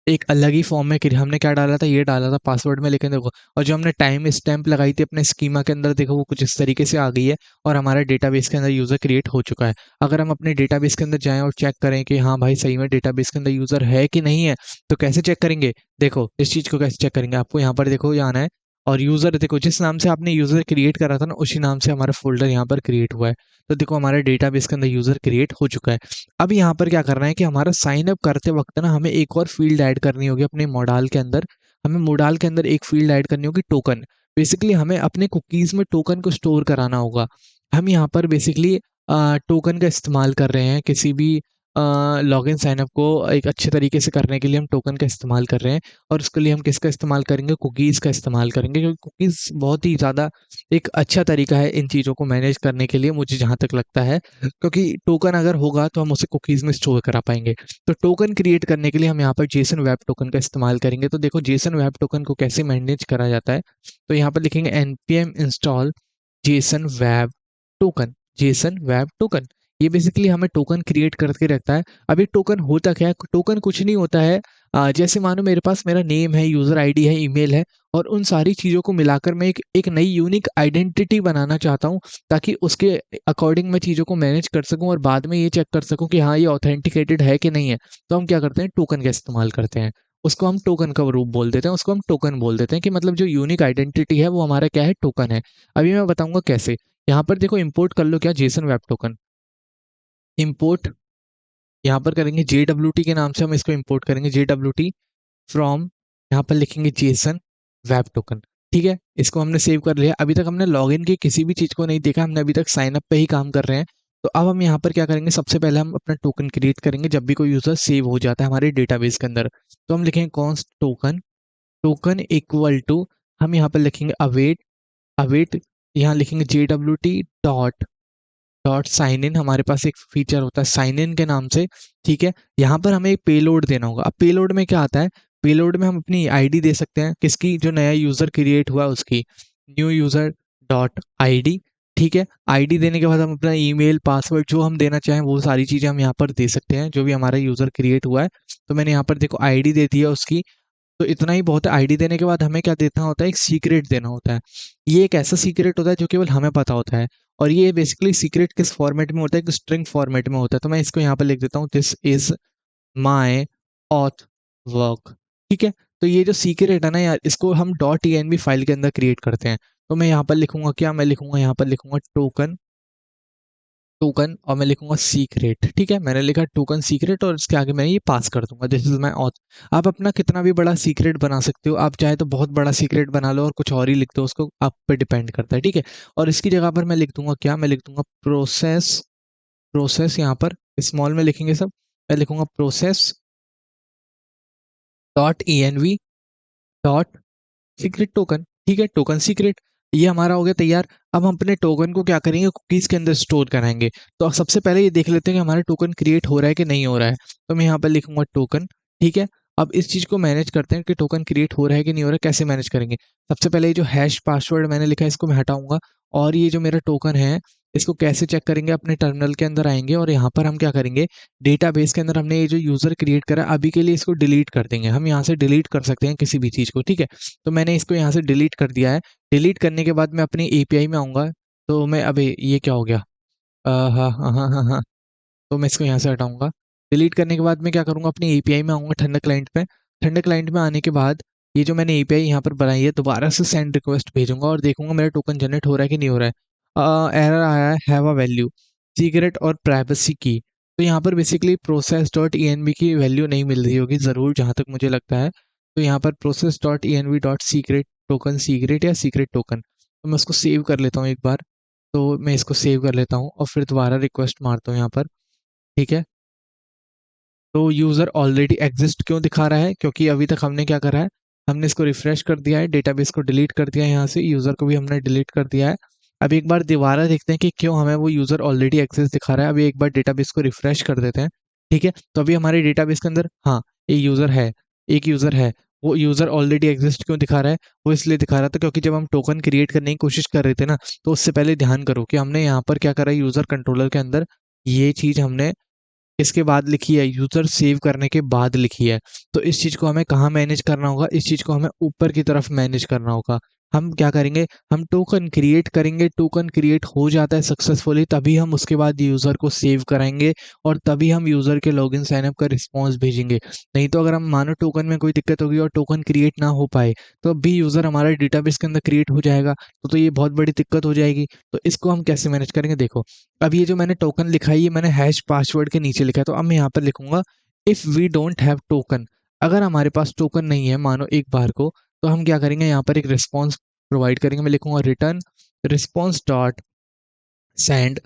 एक अलग ही फॉर्म में हमने क्या डाला था, ये डाला था पासवर्ड में, लेकिन देखो, और जो हमने टाइम स्टैम्प लगाई थी अपने स्कीमा के अंदर, देखो वो कुछ इस तरीके से आ गई है, और हमारे डेटाबेस के अंदर यूजर क्रिएट हो चुका है। अगर हम अपने डेटाबेस के अंदर जाएं और चेक करें कि हाँ भाई सही में डेटाबेस के अंदर यूजर है कि नहीं है, तो कैसे चेक करेंगे, देखो इस चीज को कैसे चेक करेंगे, आपको यहाँ पर देखो ये आना है, और यूजर देखो जिस नाम से आपने यूजर क्रिएट करा था ना, उसी नाम से हमारा फोल्डर यहाँ पर क्रिएट हुआ है। तो देखो हमारे डेटाबेस के अंदर यूजर क्रिएट हो चुका है। अब यहाँ पर क्या करना है कि हमारा साइन अप करते वक्त ना हमें एक और फील्ड ऐड करनी होगी अपने मोडाल के अंदर। हमें मोडाल के अंदर एक फील्ड ऐड करनी होगी, टोकन। बेसिकली हमें अपने कुकीज में टोकन को स्टोर कराना होगा। हम यहाँ पर बेसिकली टोकन का इस्तेमाल कर रहे हैं, किसी भी लॉगिन साइनअप को एक अच्छे तरीके से करने के लिए हम टोकन का इस्तेमाल कर रहे हैं। और उसके लिए हम किसका इस्तेमाल करेंगे, कुकीज़ का इस्तेमाल करेंगे, क्योंकि कुकीज़ बहुत ही ज़्यादा एक अच्छा तरीका है इन चीज़ों को मैनेज करने के लिए, मुझे जहाँ तक लगता है। क्योंकि टोकन अगर होगा तो हम उसे कुकीज़ में स्टोर करा पाएंगे। तो टोकन क्रिएट करने के लिए हम यहाँ पर जेसन वेब टोकन का इस्तेमाल करेंगे। तो देखो जेसन वेब टोकन को कैसे मैनेज करा जाता है, तो यहाँ पर लिखेंगे npm install Jason web token, Jason web token. ये बेसिकली हमें टोकन क्रिएट करके रखता है। अब ये टोकन होता क्या है, टोकन कुछ नहीं होता है, जैसे मानो मेरे पास मेरा नेम है, यूजर आईडी है, ईमेल है, और उन सारी चीज़ों को मिलाकर मैं एक नई यूनिक आइडेंटिटी बनाना चाहता हूँ, ताकि उसके अकॉर्डिंग मैं चीज़ों को मैनेज कर सकूँ और बाद में ये चेक कर सकूँ कि हाँ ये ऑथेंटिकेटेड है कि नहीं है। तो हम क्या करते हैं, टोकन का इस्तेमाल करते हैं। उसको हम टोकन का रूप बोल देते हैं, उसको हम टोकन बोल देते हैं, कि मतलब जो यूनिक आइडेंटिटी है वो हमारा क्या है, टोकन है। अभी मैं बताऊंगा कैसे। यहाँ पर देखो इंपोर्ट कर लो क्या, जेसन वेब टोकन इंपोर्ट, यहाँ पर करेंगे JWT के नाम से हम इसको इंपोर्ट करेंगे, JWT फ्रॉम, यहाँ पर लिखेंगे जेसन वेब टोकन, ठीक है। इसको हमने सेव कर लिया। अभी तक हमने लॉगिन की किसी भी चीज़ को नहीं देखा, हमने अभी तक साइन अप पे ही काम कर रहे हैं। तो अब हम यहाँ पर क्या करेंगे, सबसे पहले हम अपना टोकन क्रिएट करेंगे जब भी कोई यूज़र सेव हो जाता है हमारे डेटाबेस के अंदर। तो हम लिखेंगे const token, token equal to, हम यहाँ पर लिखेंगे अवेट, अवेट यहाँ लिखेंगे JWT डॉट साइन इन। हमारे पास एक फीचर होता है साइन इन के नाम से, ठीक है। यहाँ पर हमें एक पेलोड देना होगा। अब पेलोड में क्या आता है, पेलोड में हम अपनी आईडी दे सकते हैं, किसकी, जो नया यूज़र क्रिएट हुआ है उसकी, न्यू यूज़र डॉट आईडी, ठीक है। आईडी देने के बाद हम अपना ईमेल, पासवर्ड जो हम देना चाहें वो सारी चीज़ें हम यहाँ पर दे सकते हैं, जो भी हमारा यूज़र क्रिएट हुआ है। तो मैंने यहाँ पर देखो आईडी दे दी है उसकी, तो इतना ही बहुत है। आईडी देने के बाद हमें क्या देना होता है, एक सीक्रेट देना होता है। ये एक ऐसा सीक्रेट होता है जो केवल हमें पता होता है, और ये बेसिकली सीक्रेट किस फॉर्मेट में होता है, एक स्ट्रिंग फॉर्मेट में होता है। तो मैं इसको यहाँ पर लिख देता हूँ, this is my auth work, ठीक है। तो ये जो सीक्रेट है ना यार, इसको हम .env फाइल के अंदर क्रिएट करते हैं। तो मैं यहाँ पर लिखूंगा क्या, मैं लिखूंगा यहाँ पर लिखूंगा टोकन, टोकन और मैं लिखूंगा सीक्रेट, ठीक है। मैंने लिखा टोकन सीक्रेट और इसके आगे मैं ये पास कर दूंगा, दिस इज माय ऑथ। आप अपना कितना भी बड़ा सीक्रेट बना सकते हो, आप चाहे तो बहुत बड़ा सीक्रेट बना लो और कुछ और ही लिख दो, उसको आप पे डिपेंड करता है, ठीक है। और इसकी जगह पर मैं लिख दूंगा क्या, मैं लिख दूंगा प्रोसेस, प्रोसेस यहाँ पर स्मॉल में लिखेंगे सब, मैं लिखूंगा process dot env dot secret token, ठीक है, टोकन सीक्रेट। ये हमारा हो गया तैयार। अब हम अपने टोकन को क्या करेंगे, कुकीज़ के अंदर स्टोर कराएंगे। तो सबसे पहले ये देख लेते हैं कि हमारा टोकन क्रिएट हो रहा है कि नहीं हो रहा है। तो मैं यहाँ पर लिखूंगा टोकन, ठीक है। अब इस चीज़ को मैनेज करते हैं कि टोकन क्रिएट हो रहा है कि नहीं हो रहा है, कैसे मैनेज करेंगे। सबसे पहले ये जो हैश पासवर्ड मैंने लिखा है इसको मैं हटाऊंगा, और ये जो मेरा टोकन है इसको कैसे चेक करेंगे, अपने टर्मिनल के अंदर आएंगे और यहाँ पर हम क्या करेंगे, डेटाबेस के अंदर हमने ये जो यूज़र क्रिएट करा अभी के लिए इसको डिलीट कर देंगे। हम यहाँ से डिलीट कर सकते हैं किसी भी चीज़ को, ठीक है। तो मैंने इसको यहाँ से डिलीट कर दिया है। डिलीट करने के बाद मैं अपनी एपीआई में आऊँगा। तो मैं, अबे ये क्या हो गया, हाँ हाँ हाँ हाँ हाँ, तो मैं इसको यहाँ से हटाऊंगा। डिलीट करने के बाद मैं क्या करूँगा, अपनी एपीआई में आऊँगा, ठंडा क्लाइंट पे। ठंडा क्लाइंट में आने के बाद ये जो मैंने एपीआई यहाँ पर बनाई है दोबारा से सेंड रिक्वेस्ट भेजूंगा और देखूंगा मेरा टोकन जनरेट हो रहा है कि नहीं हो रहा है। एरर आया है, हैव अ वैल्यू सीक्रेट और प्राइवेसी की। तो यहाँ पर बेसिकली प्रोसेस डॉट env की वैल्यू नहीं मिल रही होगी ज़रूर, जहाँ तक मुझे लगता है। तो यहाँ पर process dot env dot secret token, secret या सीक्रेट टोकन, तो मैं उसको सेव कर लेता हूँ एक बार। तो मैं इसको सेव कर लेता हूँ और फिर दोबारा रिक्वेस्ट मारता हूँ यहाँ पर, ठीक है। तो यूज़र ऑलरेडी एग्जिस्ट क्यों दिखा रहा है, क्योंकि अभी तक हमने क्या करा है, हमने इसको रिफ्रेश कर दिया है, डेटाबेस को डिलीट कर दिया है, यहाँ से यूज़र को भी हमने डिलीट कर दिया है। अब एक बार दोबारा देखते हैं कि क्यों हमें वो यूज़र ऑलरेडी एग्जिस्ट दिखा रहा है। अभी एक बार डेटाबेस को रिफ्रेश कर देते हैं, ठीक है। तो अभी हमारे डेटाबेस के अंदर हाँ एक यूज़र है, एक यूज़र है। वो यूज़र ऑलरेडी एग्जिस्ट क्यों दिखा रहा है, वो इसलिए दिखा रहा था क्योंकि जब हम टोकन क्रिएट करने की कोशिश कर रहे थे ना, तो उससे पहले ध्यान करो कि हमने यहाँ पर क्या करा है, यूज़र कंट्रोलर के अंदर ये चीज़ हमने इसके बाद लिखी है, यूज़र सेव करने के बाद लिखी है। तो इस चीज़ को हमें कहाँ मैनेज करना होगा, इस चीज़ को हमें ऊपर की तरफ मैनेज करना होगा। हम क्या करेंगे, हम टोकन क्रिएट करेंगे, टोकन क्रिएट हो जाता है सक्सेसफुली, तभी हम उसके बाद यूज़र को सेव कराएंगे और तभी हम यूज़र के लॉगिन साइन अप का रिस्पॉन्स भेजेंगे। नहीं तो अगर हम मानो टोकन में कोई दिक्कत होगी और टोकन क्रिएट ना हो पाए, तो अब भी यूज़र हमारा डेटाबेस के अंदर क्रिएट हो जाएगा, तो ये बहुत बड़ी दिक्कत हो जाएगी। तो इसको हम कैसे मैनेज करेंगे, देखो अब ये जो मैंने टोकन लिखा है ये मैंने हैश पासवर्ड के नीचे लिखा है। तो अब मैं यहाँ पर लिखूंगा if we don't have token, अगर हमारे पास टोकन नहीं है मानो एक बार को, तो हम क्या करेंगे, यहाँ पर एक रिस्पॉन्स प्रोवाइड करेंगे। मैं लिखूंगा return response dot send,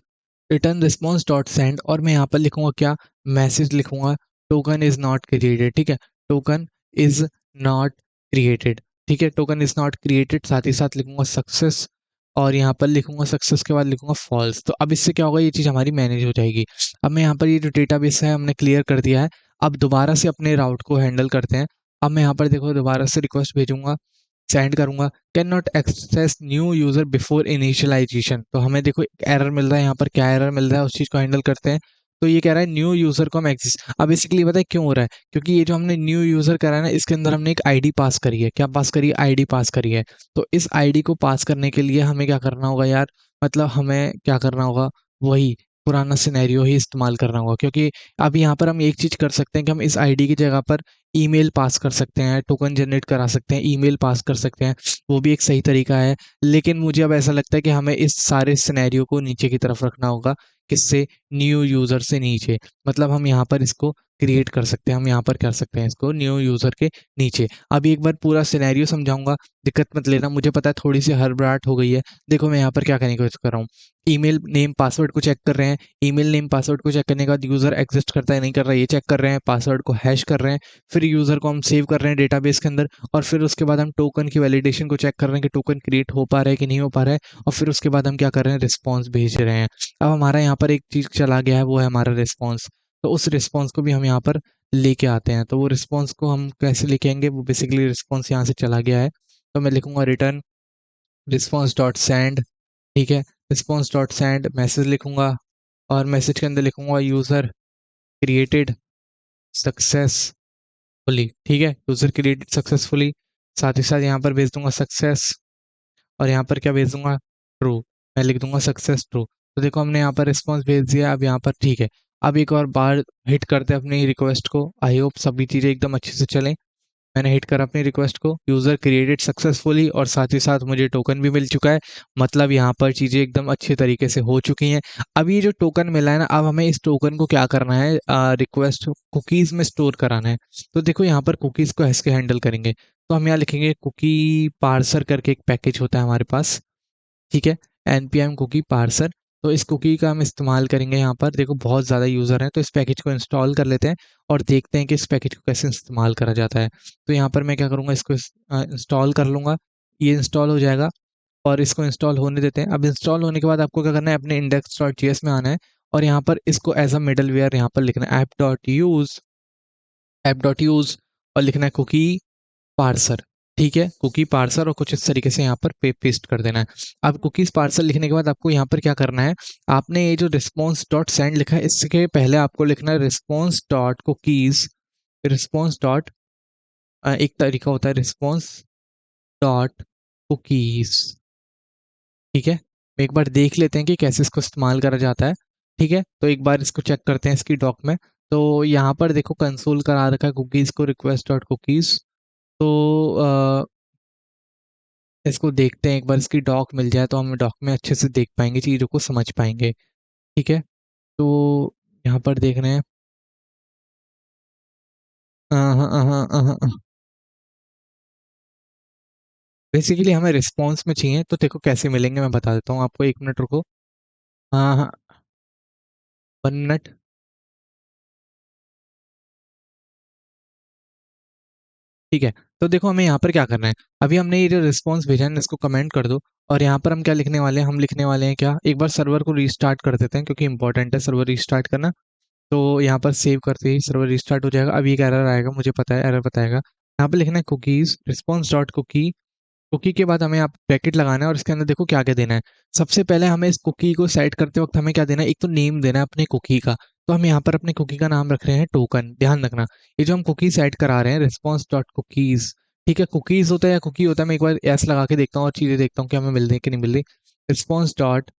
return response dot send, और मैं यहाँ पर लिखूंगा क्या, मैसेज लिखूंगा टोकन इज नॉट क्रिएटेड, ठीक है। टोकन इज नॉट क्रिएटेड, ठीक है, टोकन इज नॉट क्रिएटेड। साथ ही साथ लिखूंगा सक्सेस, और यहाँ पर लिखूंगा सक्सेस के बाद लिखूंगा फॉल्स। तो अब इससे क्या होगा, ये चीज़ हमारी मैनेज हो जाएगी। अब मैं यहाँ पर ये जो डेटाबेस है हमने क्लियर कर दिया है। अब दोबारा से अपने राउट को हैंडल करते हैं। अब मैं यहाँ पर देखो दोबारा से रिक्वेस्ट भेजूंगा, सेंड करूंगा, cannot access new user before initialization. तो हमें देखो एक एरर मिल रहा है, यहाँ पर क्या एरर मिल रहा है उस चीज़ को हैंडल करते हैं। तो ये कह रहा है न्यू यूज़र को हम एक्सेस, अब बेसिकली पता है क्यों हो रहा है, क्योंकि ये जो हमने न्यू यूज़र करा है ना, इसके अंदर हमने एक आईडी पास करी है। क्या पास करी है, आईडी पास करी है। तो इस आईडी को पास करने के लिए हमें क्या करना होगा यार, मतलब हमें क्या करना होगा, वही पुराना सिनेरियो ही इस्तेमाल करना होगा। क्योंकि अब यहाँ पर हम एक चीज़ कर सकते हैं कि हम इस आईडी की जगह पर ईमेल पास कर सकते हैं, टोकन जनरेट करा सकते हैं, ईमेल पास कर सकते हैं, वो भी एक सही तरीका है। लेकिन मुझे अब ऐसा लगता है कि हमें इस सारे सिनेरियो को नीचे की तरफ रखना होगा, किससे, न्यू यूज़र से नीचे, मतलब हम यहाँ पर इसको क्रिएट कर सकते हैं, हम यहाँ पर कर सकते हैं इसको न्यू यूज़र के नीचे। अब एक बार पूरा सिनेरियो समझाऊँगा, दिक्कत मत लेना, मुझे पता है थोड़ी-सी हड़बड़ाहट हो गई है। देखो मैं यहाँ पर क्या करने की कोशिश कर रहा हूँ, ईमेल नेम पासवर्ड को चेक कर रहे हैं, ईमेल नेम पासवर्ड को चेक करने के बाद यूज़र एग्ज़िस्ट करता है नहीं कर रहा है ये चेक कर रहे हैं, पासवर्ड को हैश कर रहे हैं, फिर यूज़र को हम सेव कर रहे हैं डेटाबेस के अंदर और फिर उसके बाद हम टोकन की वैलिडेशन को चेक कर रहे हैं कि टोकन क्रिएट हो पा रहा है कि नहीं हो पा रहा है और फिर उसके बाद हम क्या कर रहे हैं रिस्पॉन्स भेज रहे हैं। अब हमारा यहाँ पर एक चीज़ चला गया है वो है हमारा रिस्पॉन्स, तो उस रिस्पॉन्स को भी हम यहाँ पर लेके आते हैं। तो वो रिस्पॉन्स को हम कैसे लेके आएँगे, वो बेसिकली रिस्पॉन्स यहाँ से चला गया है, तो मैं लिखूँगा रिटर्न रिस्पॉन्स डॉट सेंड, ठीक है? रिस्पॉन्स डॉट सेंड मैसेज लिखूँगा और मैसेज के अंदर लिखूँगा यूज़र क्रिएटेड सक्सेसफुली, ठीक है? यूज़र क्रिएटेड सक्सेसफुली, साथ ही साथ यहाँ पर भेज दूँगा सक्सेस और यहाँ पर क्या भेज दूँगा ट्रू, मैं लिख दूँगा सक्सेस ट्रू। तो देखो हमने यहाँ पर रिस्पॉन्स भेज दिया, अब यहाँ पर ठीक है। अब एक और बार हिट करते हैं अपनी रिक्वेस्ट को, आई होप सभी चीज़ें एकदम अच्छे से चलें। मैंने हिट करा अपनी रिक्वेस्ट को, यूज़र क्रिएटेड सक्सेसफुली और साथ ही साथ मुझे टोकन भी मिल चुका है, मतलब यहाँ पर चीज़ें एकदम अच्छे तरीके से हो चुकी हैं। अब ये जो टोकन मिला है ना, अब हमें इस टोकन को क्या करना है, रिक्वेस्ट कुकीज़ में स्टोर कराना है। तो देखो यहाँ पर कुकीज़ को ऐसे हैंडल करेंगे, तो हम यहाँ लिखेंगे कुकी पार्सर करके एक पैकेज होता है हमारे पास, ठीक है? npm कुकी पार्सर, तो इस कुकी का हम इस्तेमाल करेंगे यहाँ पर। देखो बहुत ज़्यादा यूज़र हैं, तो इस पैकेज को इंस्टॉल कर लेते हैं और देखते हैं कि इस पैकेज को कैसे इस्तेमाल करा जाता है। तो यहाँ पर मैं क्या करूँगा, इसको इंस्टॉल कर लूँगा, ये इंस्टॉल हो जाएगा और इसको इंस्टॉल होने देते हैं। अब इंस्टॉल होने के बाद आपको क्या करना है, अपने index.js में आना है और यहाँ पर इसको एज़ अ मिडलवेयर यहाँ पर लिखना है app.use और लिखना है कुकी पार्सर, ठीक है? कुकी पार्सर और कुछ इस तरीके से यहाँ पर पेस्ट कर देना है। अब कुकीज़ पार्सर लिखने के बाद आपको यहाँ पर क्या करना है, आपने ये जो रिस्पॉन्स डॉट सेंड लिखा है इसके पहले आपको लिखना है response dot cookies, response dot एक तरीका होता है रिस्पॉन्स डॉट कुकीज़, ठीक है? एक बार देख लेते हैं कि कैसे इसको इस्तेमाल करा जाता है, ठीक है? तो एक बार इसको चेक करते हैं इसकी डॉक में। तो यहाँ पर देखो कंसोल करा रखा है कुकीज़ को रिक्वेस्ट डॉट कुकीज़, तो इसको देखते हैं एक बार इसकी डॉक मिल जाए तो हम डॉक में अच्छे से देख पाएँगे, चीज़ों को समझ पाएँगे, ठीक है? तो यहाँ पर देख रहे हैं बेसिकली हमें रिस्पॉन्स में चाहिए, तो देखो कैसे मिलेंगे मैं बता देता हूँ आपको, 1 मिनट रुको। हाँ, हाँ, 1 मिनट। ठीक है, तो देखो हमें यहाँ पर क्या करना है, अभी हमने ये जो रिस्पॉन्स भेजा है ना इसको कमेंट कर दो और यहाँ पर हम क्या लिखने वाले हैं, हम लिखने वाले हैं क्या, एक बार सर्वर को रीस्टार्ट कर देते हैं क्योंकि इंपॉर्टेंट है सर्वर रीस्टार्ट करना। तो यहाँ पर सेव करते ही सर्वर रिस्टार्ट हो जाएगा। अब एक एरर आएगा, मुझे पता है एरर बताएगा। यहाँ पे लिखना है cookies response dot cookie, cookie के बाद हमें आप ब्रैकेट लगाना है और इसके अंदर देखो क्या-क्या देना है। सबसे पहले हमें इस कुकी को सेट करते वक़्त हमें क्या देना है, एक तो नेम देना है अपने कुकी का। तो हम यहाँ पर अपने कुकी का नाम रख रहे हैं टोकन, ध्यान रखना। ये जो हम कुकी सेट करा रहे हैं रिस्पॉन्स डॉट कुकीज़, ठीक है? कुकीज़ होता है या कुकी होता है, मैं एक बार एस लगा के देखता हूँ और चीज़ें देखता हूँ कि हमें मिल रही है कि नहीं मिल रही। रिस्पॉन्स डॉट,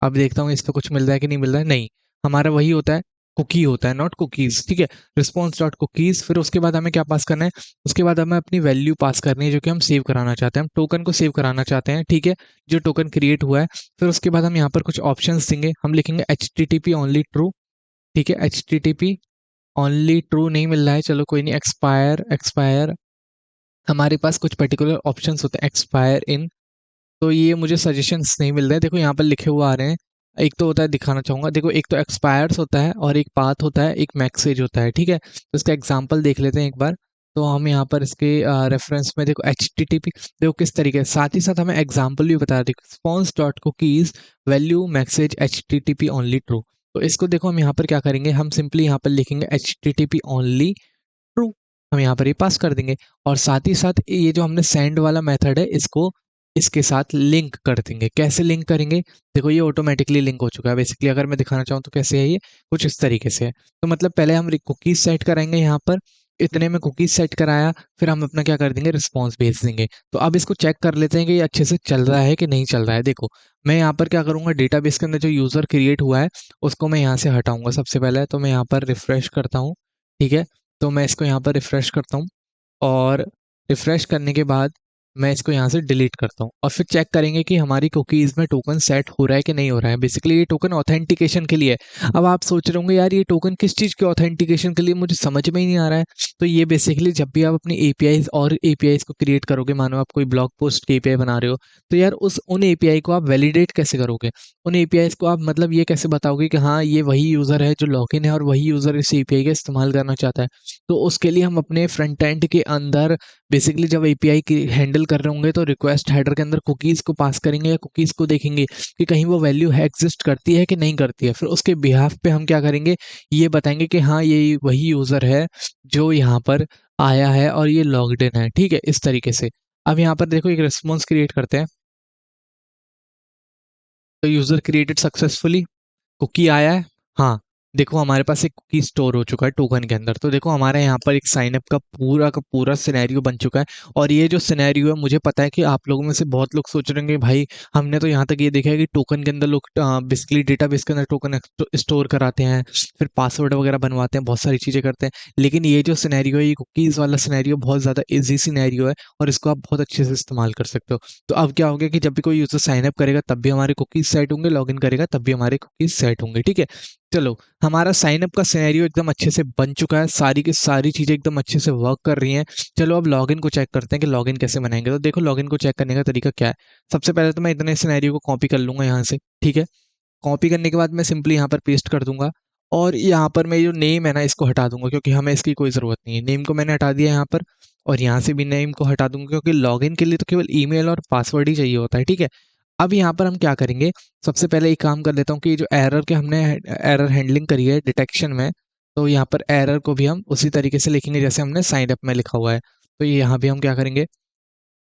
अब देखता हूँ इस पे कुछ मिल रहा है कि नहीं मिल रहा है, नहीं। हमारा वही होता है, कुकी होता है, नॉट कुकीज़, ठीक है? रिस्पॉन्स डॉट कुकीज़, फिर उसके बाद हमें क्या पास करना है, उसके बाद हमें अपनी वैल्यू पास करनी है जो कि हम सेव कराना चाहते हैं। हम टोकन को सेव कराना चाहते हैं, ठीक है? जो टोकन क्रिएट हुआ है, फिर उसके बाद हम यहाँ पर कुछ ऑप्शंस देंगे। हम लिखेंगे एचटीटीपी ओनली ट्रू, ठीक है? एचटीटीपी ओनली ट्रू नहीं मिल रहा है, चलो कोई नहीं, एक्सपायर एक्सपायर हमारे पास कुछ पर्टिकुलर ऑप्शंस होते हैं, एक्सपायर इन, तो ये मुझे सजेशंस नहीं मिल रहे हैं। देखो यहाँ पर लिखे हुए आ रहे हैं, एक तो होता है, दिखाना चाहूँगा, देखो एक तो एक्सपायर्स होता है और एक पाथ होता है, एक मैक्सेज होता है, ठीक है? तो इसका एग्जांपल देख लेते हैं एक बार। तो हम यहाँ पर इसके रेफरेंस में देखो एचटीटीपी, देखो किस तरीके से, साथ ही साथ हमें एग्जांपल भी बता रहे, response dot cookies value max age HTTP only true. तो इसको देखो हम यहाँ पर क्या करेंगे, हम सिंपली यहाँ पर लिखेंगे एचटीटीपी ओनली ट्रू, हम यहाँ पर ये पास कर देंगे और साथ ही साथ ये जो हमने सेंड वाला मेथड है इसको इसके साथ लिंक कर देंगे। कैसे लिंक करेंगे, देखो ये ऑटोमेटिकली लिंक हो चुका है। बेसिकली अगर मैं दिखाना चाहूँ तो कैसे है ये, कुछ इस तरीके से है। तो मतलब पहले हम कुकीज़ सेट कराएँगे यहाँ पर, इतने में कुकीज़ सेट कराया, फिर हम अपना क्या कर देंगे, रिस्पॉन्स भेज देंगे। तो अब इसको चेक कर लेते हैं कि ये अच्छे से चल रहा है कि नहीं चल रहा है। देखो, मैं यहाँ पर क्या करूँगा, डेटाबेस के अंदर जो यूज़र क्रिएट हुआ है उसको मैं यहाँ से हटाऊँगा सबसे पहले। तो मैं यहाँ पर रिफ्रेश करता हूँ, ठीक है? तो मैं इसको यहाँ पर रिफ्रेश करता हूँ और रिफ्रेश करने के बाद मैं इसको यहाँ से डिलीट करता हूँ और फिर चेक करेंगे कि हमारी कुकीज़ में टोकन सेट हो रहा है कि नहीं हो रहा है। बेसिकली ये टोकन ऑथेंटिकेशन के लिए है। अब आप सोच रहे होंगे यार ये टोकन किस चीज़ के ऑथेंटिकेशन के लिए, मुझे समझ में ही नहीं आ रहा है। तो ये बेसिकली जब भी आप अपनी एपीआईज़ और एपीआईज़ को क्रिएट करोगे, मानो आप कोई ब्लॉग पोस्ट की एपीआई बना रहे हो, तो यार उन एपीआई को आप वैलिडेट कैसे करोगे? उन एपीआईज़ को आप मतलब ये कैसे बताओगे कि हाँ, ये वही यूज़र है जो लॉगिन है और वही यूज़र इस एपीआई का इस्तेमाल करना चाहता है। तो उसके लिए हम अपने फ्रंट एंड के अंदर बेसिकली जब एपीआई की हैंडल कर रहे होंगे तो रिक्वेस्ट हेडर के अंदर कुकीज़ को पास करेंगे या कुकीज़ को देखेंगे कि कहीं वो वैल्यू है एग्जिस्ट करती है कि नहीं करती है। फिर उसके बिहाफ पे हम क्या करेंगे, ये बताएँगे कि हाँ, ये वही यूज़र है जो यहाँ पर आया है और ये लॉग्ड इन है, ठीक है? इस तरीके से। अब यहाँ पर देखो एक रिस्पॉन्स क्रिएट करते हैं। तो यूज़र क्रिएटेड सक्सेसफुली, कुकी आया है? हाँ, देखो हमारे पास एक कुकी स्टोर हो चुका है टोकन के अंदर। तो देखो हमारे यहाँ पर एक साइन अप का पूरा सिनेरियो बन चुका है और ये जो सिनेरियो है मुझे पता है कि आप लोगों में से बहुत लोग सोच रहे होंगे भाई हमने तो यहाँ तक ये देखा है कि टोकन के अंदर लोग बेसिकली डेटाबेस के अंदर टोकन स्टोर कराते हैं, फिर पासवर्ड वगैरह बनवाते हैं, बहुत सारी चीज़ें करते हैं। लेकिन ये जो सिनेरियो है, ये कुकीज़ वाला सिनेरियो बहुत ज़्यादा ईज़ी सिनेरियो है और इसको आप बहुत अच्छे से इस्तेमाल कर सकते हो। तो अब क्या हो गया कि जब भी कोई यूज़र साइन अप करेगा तब भी हमारे कुकीज़ सेट होंगे, लॉगिन करेगा तब भी हमारे कुकीज़ सेट होंगे, ठीक है? चलो, हमारा साइन अप का सिनेरियो एकदम अच्छे से बन चुका है, सारी की सारी चीज़ें एकदम अच्छे से वर्क कर रही हैं। चलो अब लॉगिन को चेक करते हैं कि लॉगिन कैसे बनाएँगे। तो देखो लॉगिन को चेक करने का तरीका क्या है? सबसे पहले तो मैं इतने सिनेरियो को कॉपी कर लूँगा यहाँ से, ठीक है? कॉपी करने के बाद मैं सिंपली यहाँ पर पेस्ट कर दूँगा और यहाँ पर मैं जो नेम है ना इसको हटा दूँगा क्योंकि हमें इसकी कोई ज़रूरत नहीं है। नेम को मैंने हटा दिया यहाँ पर और यहाँ से भी नेम को हटा दूँगा क्योंकि लॉगिन के लिए तो केवल ईमेल और पासवर्ड ही चाहिए होता है, ठीक है? अब यहाँ पर हम क्या करेंगे, सबसे पहले एक काम कर लेता हूँ कि ये जो एरर के हमने एरर हैंडलिंग करी है डिटेक्शन में, तो यहाँ पर एरर को भी हम उसी तरीके से लिखेंगे जैसे हमने साइन अप में लिखा हुआ है। तो ये यहाँ भी हम क्या करेंगे,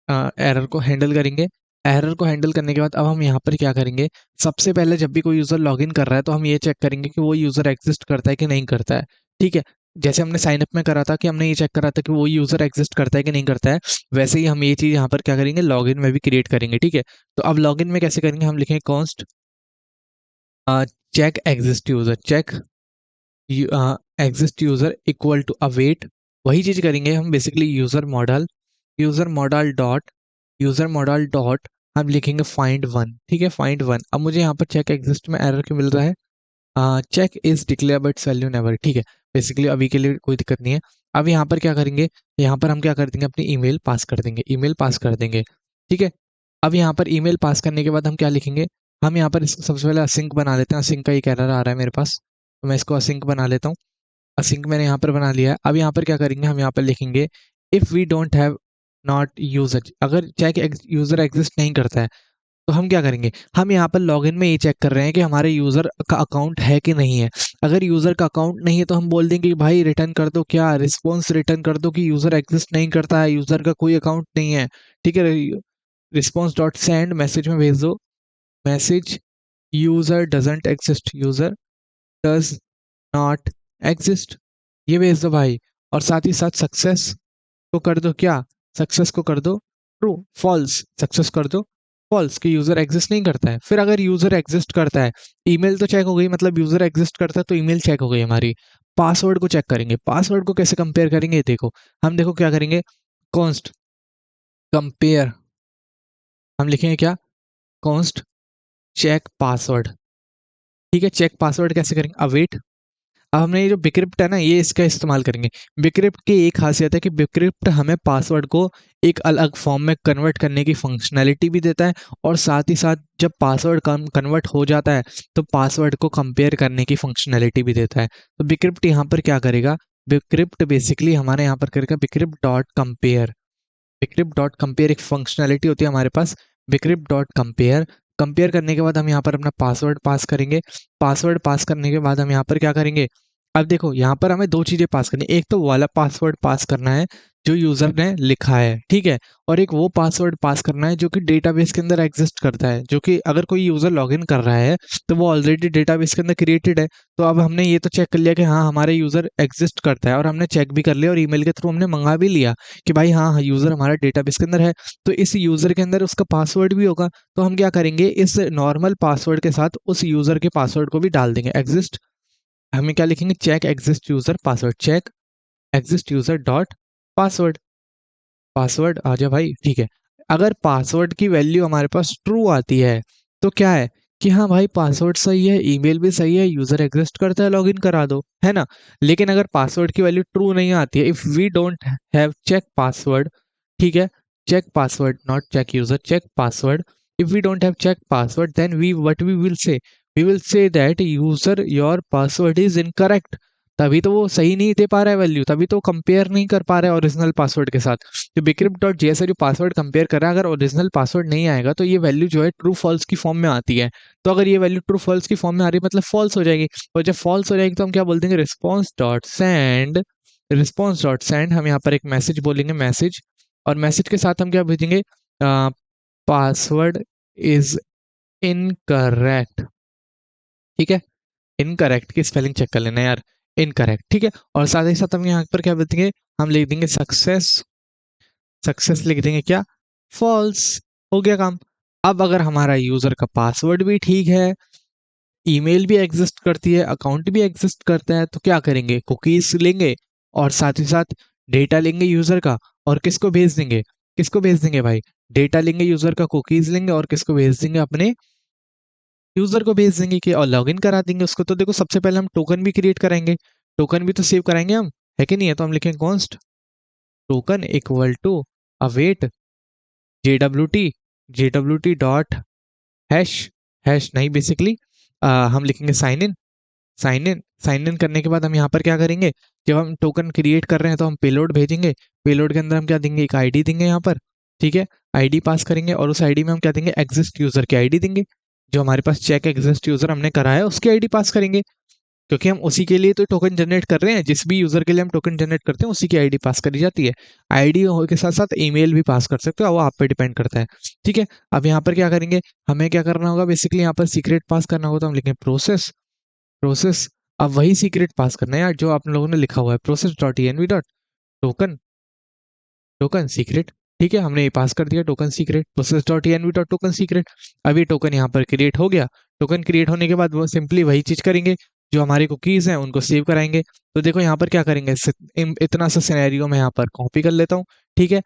एरर को हैंडल करेंगे। एरर को हैंडल करने के बाद अब हम यहाँ पर क्या करेंगे, सबसे पहले जब भी कोई यूज़र लॉगिन कर रहा है तो हम ये चेक करेंगे कि वो यूज़र एग्ज़िस्ट करता है कि नहीं करता है, ठीक है? जैसे हमने साइन अप में करा था कि हमने ये चेक करा था कि वो यूज़र एग्ज़िस्ट करता है कि नहीं करता है, वैसे ही हम ये चीज़ यहाँ पर क्या करेंगे, लॉगिन में भी क्रिएट करेंगे, ठीक है? तो अब लॉगिन में कैसे करेंगे, हम लिखेंगे const check exist user, check exist user equal to await, वही चीज़ करेंगे हम बेसिकली यूज़र मॉडल डॉट हम लिखेंगे फाइंड वन, ठीक है? Find one. अब मुझे यहाँ पर चेक एग्जिस्ट में एरर क्यों मिल रहा है? Check is declare but value never, ठीक है? बेसिकली अभी के लिए कोई दिक्कत नहीं है। अब यहाँ पर क्या करेंगे, यहाँ पर हम क्या कर देंगे, अपनी ईमेल पास कर देंगे, ईमेल पास कर देंगे, ठीक है? अब यहाँ पर ईमेल पास करने के बाद हम क्या लिखेंगे, हम यहाँ पर इसको सबसे पहले असिंक बना लेते हैं। असिंक का एक एरर आ रहा है मेरे पास, तो मैं इसको असिंक बना लेता हूँ। असिंक मैंने यहाँ पर बना लिया है। अब यहाँ पर क्या करेंगे, हम यहाँ पर लिखेंगे if we don't have not user, अगर चेक यूज़र एग्जिस्ट नहीं करता है तो हम क्या करेंगे, हम यहाँ पर लॉगिन में ये चेक कर रहे हैं कि हमारे यूज़र का अकाउंट है कि नहीं है। अगर यूज़र का अकाउंट नहीं है तो हम बोल देंगे कि भाई रिटर्न कर दो, क्या रिस्पॉन्स रिटर्न कर दो कि यूज़र एग्जिस्ट नहीं करता है, यूज़र का कोई अकाउंट नहीं है, ठीक है? रिस्पॉन्स डॉट सेंड मैसेज में भेज दो, message user doesn't exist, user does not exist, ये भेज दो भाई। और साथ ही साथ सक्सेस को कर दो क्या, सक्सेस को कर दो ट्रू, फॉल्स, सक्सेस कर दो फॉल्स कि यूजर एग्जिस्ट नहीं करता है। फिर अगर यूजर एग्जिस्ट करता है, ईमेल तो चेक हो गई, मतलब यूजर एग्जिस्ट करता है तो ईमेल चेक हो गई हमारी। पासवर्ड को चेक करेंगे, पासवर्ड को कैसे कंपेयर करेंगे, देखो हम देखो क्या करेंगे, कॉन्स्ट कंपेयर, हम लिखेंगे क्या, कॉन्स्ट चेक पासवर्ड, ठीक है? चेक पासवर्ड कैसे करेंगे, अवेट। अब हमने ये जो बिक्रिप्ट है ना, ये इसका इस्तेमाल करेंगे। बिक्रिप्ट की एक खासियत है कि बिक्रिप्ट हमें पासवर्ड को एक अलग फॉर्म में कन्वर्ट करने की फंक्शनैलिटी भी देता है और साथ ही साथ जब पासवर्ड कन्वर्ट हो जाता है तो पासवर्ड को कंपेयर करने की फंक्शनैलिटी भी देता है। तो बिक्रिप्ट यहाँ पर क्या करेगा, बिक्रिप्ट बेसिकली हमारे यहाँ पर करेगा bcrypt dot compare. Bcrypt dot compare एक फंक्शनैलिटी होती है हमारे पास, बिक्रिप्ट डॉट कंपेयर। कंपेयर करने के बाद हम यहाँ पर अपना पासवर्ड पास करेंगे। पासवर्ड पास करने के बाद हम यहाँ पर क्या करेंगे, अब देखो यहाँ पर हमें दो चीज़ें पास करनी है, एक तो वाला पासवर्ड पास करना है जो यूज़र ने लिखा है, ठीक है? और एक वो पासवर्ड पास करना है जो कि डेटाबेस के अंदर एग्जिस्ट करता है, जो कि अगर कोई यूज़र लॉगिन कर रहा है तो वो ऑलरेडी डेटाबेस के अंदर क्रिएटेड है। तो अब हमने ये तो चेक कर लिया कि हाँ हमारे यूज़र एग्जिस्ट करता है और हमने चेक भी कर लिया और ईमेल के थ्रू हमने मंगा भी लिया कि भाई हाँ यूज़र हमारा डेटाबेस के अंदर है। तो इस यूज़र के अंदर उसका पासवर्ड भी होगा, तो हम क्या करेंगे, इस नॉर्मल पासवर्ड के साथ उस यूज़र के पासवर्ड को भी डाल देंगे, एग्जिस्ट। हमें क्या लिखेंगे, check exist user password, check exist user dot password, password आ जाए भाई, ठीक है? अगर पासवर्ड की वैल्यू हमारे पास ट्रू आती है तो क्या है कि हाँ भाई पासवर्ड सही है, ईमेल भी सही है, यूजर एग्जिस्ट करता है, लॉगिन करा दो, है ना। लेकिन अगर पासवर्ड की वैल्यू ट्रू नहीं आती है, if we don't have check password, ठीक है, check password not check user, check password. If we don't have check password, then we what we will say, we will say that user your password is incorrect. तभी तो वो सही नहीं दे पा रहा है वैल्यू, तभी तो कंपेयर नहीं कर पा रहा है ओरिजिनल पासवर्ड के साथ। जो बिक्रिप्ट डॉट जेएस जो पासवर्ड कंपेयर कर रहा है, अगर ओरिजिनल पासवर्ड नहीं आएगा तो ये वैल्यू जो है ट्रू फॉल्स की फॉर्म में आती है। तो अगर ये वैल्यू ट्रू फॉल्स की फॉर्म में आ रही है मतलब फॉल्स हो जाएगी, और जब फॉल्स हो जाएगी तो हम क्या बोल देंगे, रिस्पॉन्स डॉट सेंड हम यहाँ पर एक मैसेज बोलेंगे, मैसेज, और मैसेज के साथ हम क्या भेजेंगे, पासवर्ड इज इनकरेक्ट, ठीक है। इनकरेक्ट की स्पेलिंग चेक कर लेना यार, इनकरेक्ट, ठीक है। और साथ ही साथ हम यहाँ पर क्या भेजेंगे, हम लिख देंगे सक्सेस, सक्सेस लिख देंगे क्या, फॉल्स, हो गया काम। अब अगर हमारा यूजर का पासवर्ड भी ठीक है, ईमेल भी एग्जिस्ट करती है, अकाउंट भी एग्जिस्ट करता है, तो क्या करेंगे, कुकीज लेंगे और साथ ही साथ डेटा लेंगे यूजर का, और किसको भेज देंगे, किसको भेज देंगे भाई, डेटा लेंगे यूजर का, कुकीज लेंगे और किसको भेज देंगे, अपने यूजर को भेज देंगे कि और लॉगिन करा देंगे उसको। तो देखो सबसे पहले हम टोकन भी क्रिएट कराएंगे, टोकन भी तो सेव कराएंगे हम, है कि नहीं है। तो हम लिखेंगे const token equal to await J W T dot hash, hash नहीं बेसिकली हम लिखेंगे साइन इन, साइन इन करने के बाद हम यहाँ पर क्या करेंगे, जब हम टोकन क्रिएट कर रहे हैं तो हम पेलोड भेजेंगे, पेलोड के अंदर हम क्या देंगे, एक आईडी देंगे यहाँ पर, ठीक है, आईडी पास करेंगे और उस आईडी में हम क्या देंगे, एग्जिस्ट यूजर की आईडी देंगे, जो हमारे पास चेक एग्जिस्ट यूजर हमने करा है उसकी आईडी पास करेंगे, क्योंकि हम उसी के लिए तो टोकन जनरेट कर रहे हैं, जिस भी यूजर के लिए हम टोकन जनरेट करते हैं उसी की आईडी पास करी जाती है। आईडी के साथ साथ ईमेल भी पास कर सकते हो, वो आप पे डिपेंड करता है, ठीक है। अब यहाँ पर क्या करेंगे, हमें क्या करना होगा, बेसिकली यहाँ पर सीक्रेट पास करना होगा, तो हम लिखेंगे प्रोसेस, प्रोसेस, अब वही सीक्रेट पास करना है यार जो आप लोगों ने लिखा हुआ है, process dot env dot token, token secret, ठीक है, हमने ये पास कर दिया token secret, process dot env dot token secret. अब ये टोकन यहाँ पर क्रिएट हो गया, टोकन क्रिएट होने के बाद वो सिंपली वही चीज करेंगे, जो हमारी कुकीज हैं उनको सेव कराएंगे। तो देखो यहाँ पर क्या करेंगे, इतना सा सिनेरियो मैं यहाँ पर कॉपी कर लेता हूँ, ठीक है।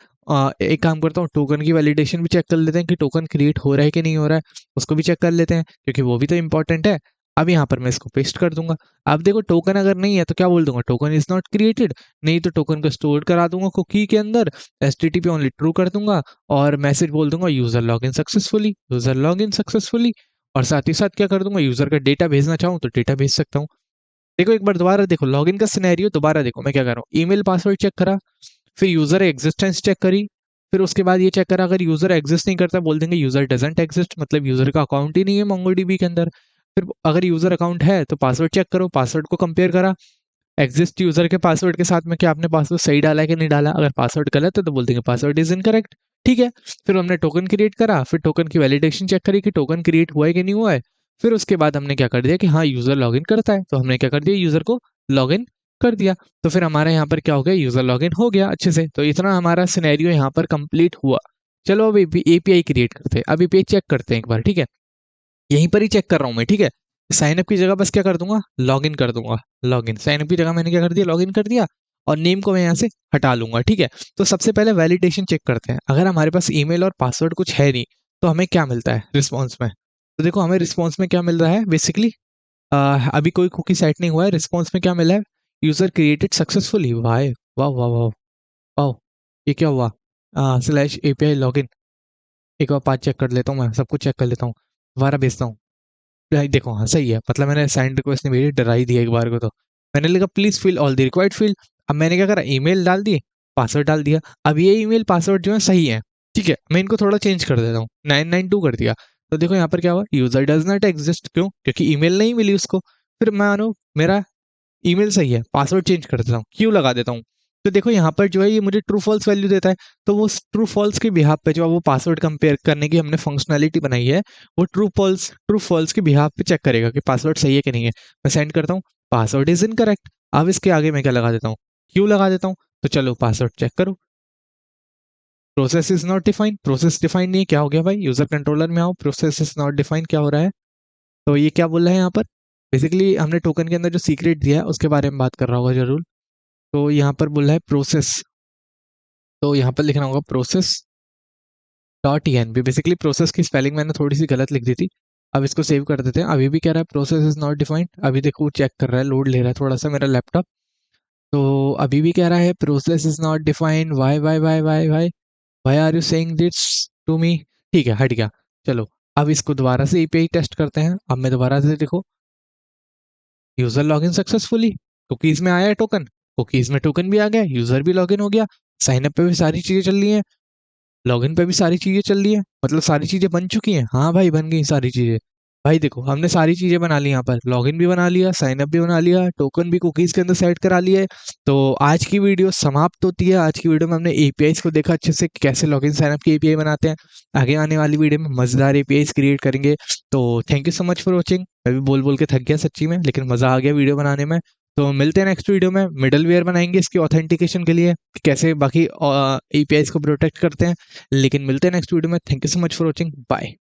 एक काम करता हूँ, टोकन की वैलिडेशन भी चेक कर लेते हैं कि टोकन क्रिएट हो रहा है कि नहीं हो रहा है, उसको भी चेक कर लेते हैं क्योंकि वो भी तो इंपॉर्टेंट है। अब यहाँ पर मैं इसको पेस्ट कर दूंगा। अब देखो टोकन अगर नहीं है तो क्या बोल दूंगा, टोकन इज नॉट क्रिएटेड, नहीं तो टोकन को स्टोर करा दूंगा कुकी के अंदर, एचटीटीपी ओनली ट्रू कर दूंगा और मैसेज बोल दूंगा user log in successfully, user log in successfully. और साथ ही साथ क्या कर दूंगा, यूजर का डेटा भेजना चाहूँ तो डेटा भेज सकता हूँ। देखो एक बार दोबारा देखो लॉगिन का सिनेरियो, दोबारा देखो मैं क्या कर रहा हूँ, ईमेल पासवर्ड चेक करा, फिर यूजर एग्जिस्टेंस चेक करी, फिर उसके बाद ये चेक करा अगर यूजर एग्जिस्ट नहीं करता बोल देंगे यूजर डजंट एग्जिस्ट, मतलब यूजर का अकाउंट ही नहीं है मोंगोडीबी के अंदर। फिर अगर यूजर अकाउंट है तो पासवर्ड चेक करो, पासवर्ड को कंपेयर करा एग्जिस्ट यूजर के पासवर्ड के साथ में, क्या आपने पासवर्ड सही डाला है कि नहीं डाला, अगर पासवर्ड गलत है तो बोल देंगे पासवर्ड इज इनकरेक्ट, ठीक है। फिर हमने टोकन क्रिएट करा, फिर टोकन की वैलिडेशन चेक करी कि टोकन क्रिएट हुआ है कि नहीं हुआ है, फिर उसके बाद हमने क्या कर दिया कि हाँ यूजर लॉगिन करता है, तो हमने क्या कर दिया, यूजर को लॉगिन कर दिया। तो फिर हमारे यहाँ पर क्या हो गया, यूजर लॉगिन हो गया अच्छे से। तो इतना हमारा सिनेरियो यहाँ पर कंप्लीट हुआ। चलो अब एपीआई क्रिएट करते हैं, अब एपीआई चेक करते हैं एक बार, ठीक है, यहीं पर ही चेक कर रहा हूँ मैं, ठीक है। साइन अप की जगह बस क्या कर दूंगा, लॉगिन कर दूंगा, लॉगिन, साइन अप की जगह मैंने क्या कर दिया, लॉगिन कर दिया, और नेम को मैं यहाँ से हटा लूंगा, ठीक है। तो सबसे पहले वैलिडेशन चेक करते हैं, अगर हमारे पास ईमेल और पासवर्ड कुछ है नहीं तो हमें क्या मिलता है रिस्पॉन्स में। तो देखो हमें रिस्पॉन्स में क्या मिल रहा है, बेसिकली अभी कोई कुकी सेट नहीं हुआ है, रिस्पॉन्स में क्या मिला है, यूजर क्रिएटेड सक्सेसफुली, वाह वाह वाह वाह वाह, ये क्या हुआ, स्लैश एपीआई लॉगिन, एक बार पाँच चेक कर लेता हूँ, मैं सब कुछ चेक कर लेता हूँ, दोबारा भेजता हूँ। देखो हाँ सही है, मतलब मैंने साइन रिक्वेस्ट नहीं भेजी, डरा ही दिया एक बार को। तो मैंने लिखा please fill all the required field, अब मैंने क्या करा, ईमेल डाल दिए, पासवर्ड डाल दिया। अब ये ईमेल पासवर्ड जो है सही है, ठीक है, मैं इनको थोड़ा चेंज कर देता हूँ, 992 कर दिया। तो देखो यहाँ पर क्या हुआ, यूजर डज नॉट एग्जिस्ट, क्यों, क्योंकि ईमेल नहीं मिली उसको। फिर मानो मेरा ईमेल सही है, पासवर्ड चेंज कर देता हूँ, क्यों लगा देता हूँ। तो देखो यहाँ पर जो है ये मुझे ट्रू फॉल्स वैल्यू देता है, तो वो ट्रू फॉल्स के बिहाफ पे जो है वो पासवर्ड कंपेयर करने की हमने फंक्शनैलिटी बनाई है, वो ट्रू फॉल्स के बिहाफ पे चेक करेगा कि पासवर्ड सही है कि नहीं है। मैं सेंड करता हूँ, पासवर्ड इज इनकरेक्ट। अब इसके आगे मैं क्या लगा देता हूँ, क्यों लगा देता हूँ। तो चलो पासवर्ड चेक करो, process is not defined, process defined नहीं है, क्या हो गया भाई, यूजर कंट्रोलर में आओ, प्रोसेस इज नॉट डिफाइंड क्या हो रहा है। तो ये क्या बोल रहा है यहाँ पर, बेसिकली हमने टोकन के अंदर जो सीक्रेट दिया है उसके बारे में बात कर रहा होगा जरूर। तो यहाँ पर बोल रहा है प्रोसेस, तो यहाँ पर लिखना होगा प्रोसेस, .env बेसिकली प्रोसेस की स्पेलिंग मैंने थोड़ी सी गलत लिख दी थी। अब इसको सेव कर देते हैं। अभी भी कह रहा है प्रोसेस इज नॉट डिफाइंड। अभी देखो चेक कर रहा है, लोड ले रहा है थोड़ा सा मेरा लैपटॉप। तो अभी भी कह रहा है process is not defined. Why are you saying this to me. ठीक है, हट गया। चलो अब इसको दोबारा से एपीआई टेस्ट करते हैं। अब मैं दोबारा से देखो, यूजर लॉगिन सक्सेसफुली, कुकीज में आया है टोकन, कुकीज में टोकन भी आ गया, यूजर भी लॉगिन हो गया, साइन अप पे भी सारी चीजें चल रही हैं, लॉगिन पे भी सारी चीजें चल रही है, मतलब सारी चीजें बन चुकी हैं। हाँ भाई बन गई सारी चीजें। भाई देखो हमने सारी चीजें बना ली, यहाँ पर लॉगिन भी बना लिया, साइन अप भी बना लिया, टोकन भी कुकीज के अंदर सेट करा लिया है। तो आज की वीडियो समाप्त होती है। आज की वीडियो में हमने एपीआईज को देखा अच्छे से, कैसे लॉगिन साइन अप की एपीआई बनाते हैं। आगे आने वाली वीडियो में मजेदार एपीआईज क्रिएट करेंगे। तो thank you so much for watching. मैं भी बोल बोल के थक गया सच्ची में, लेकिन मजा आ गया वीडियो बनाने में। तो मिलते हैं नेक्स्ट वीडियो में। मिडल वेयर बनाएंगे इसकी ऑथेंटिकेशन के लिए, कैसे बाकी एपीआईज को प्रोटेक्ट करते हैं। लेकिन मिलते हैं नेक्स्ट वीडियो में। Thank you so much for watching, bye.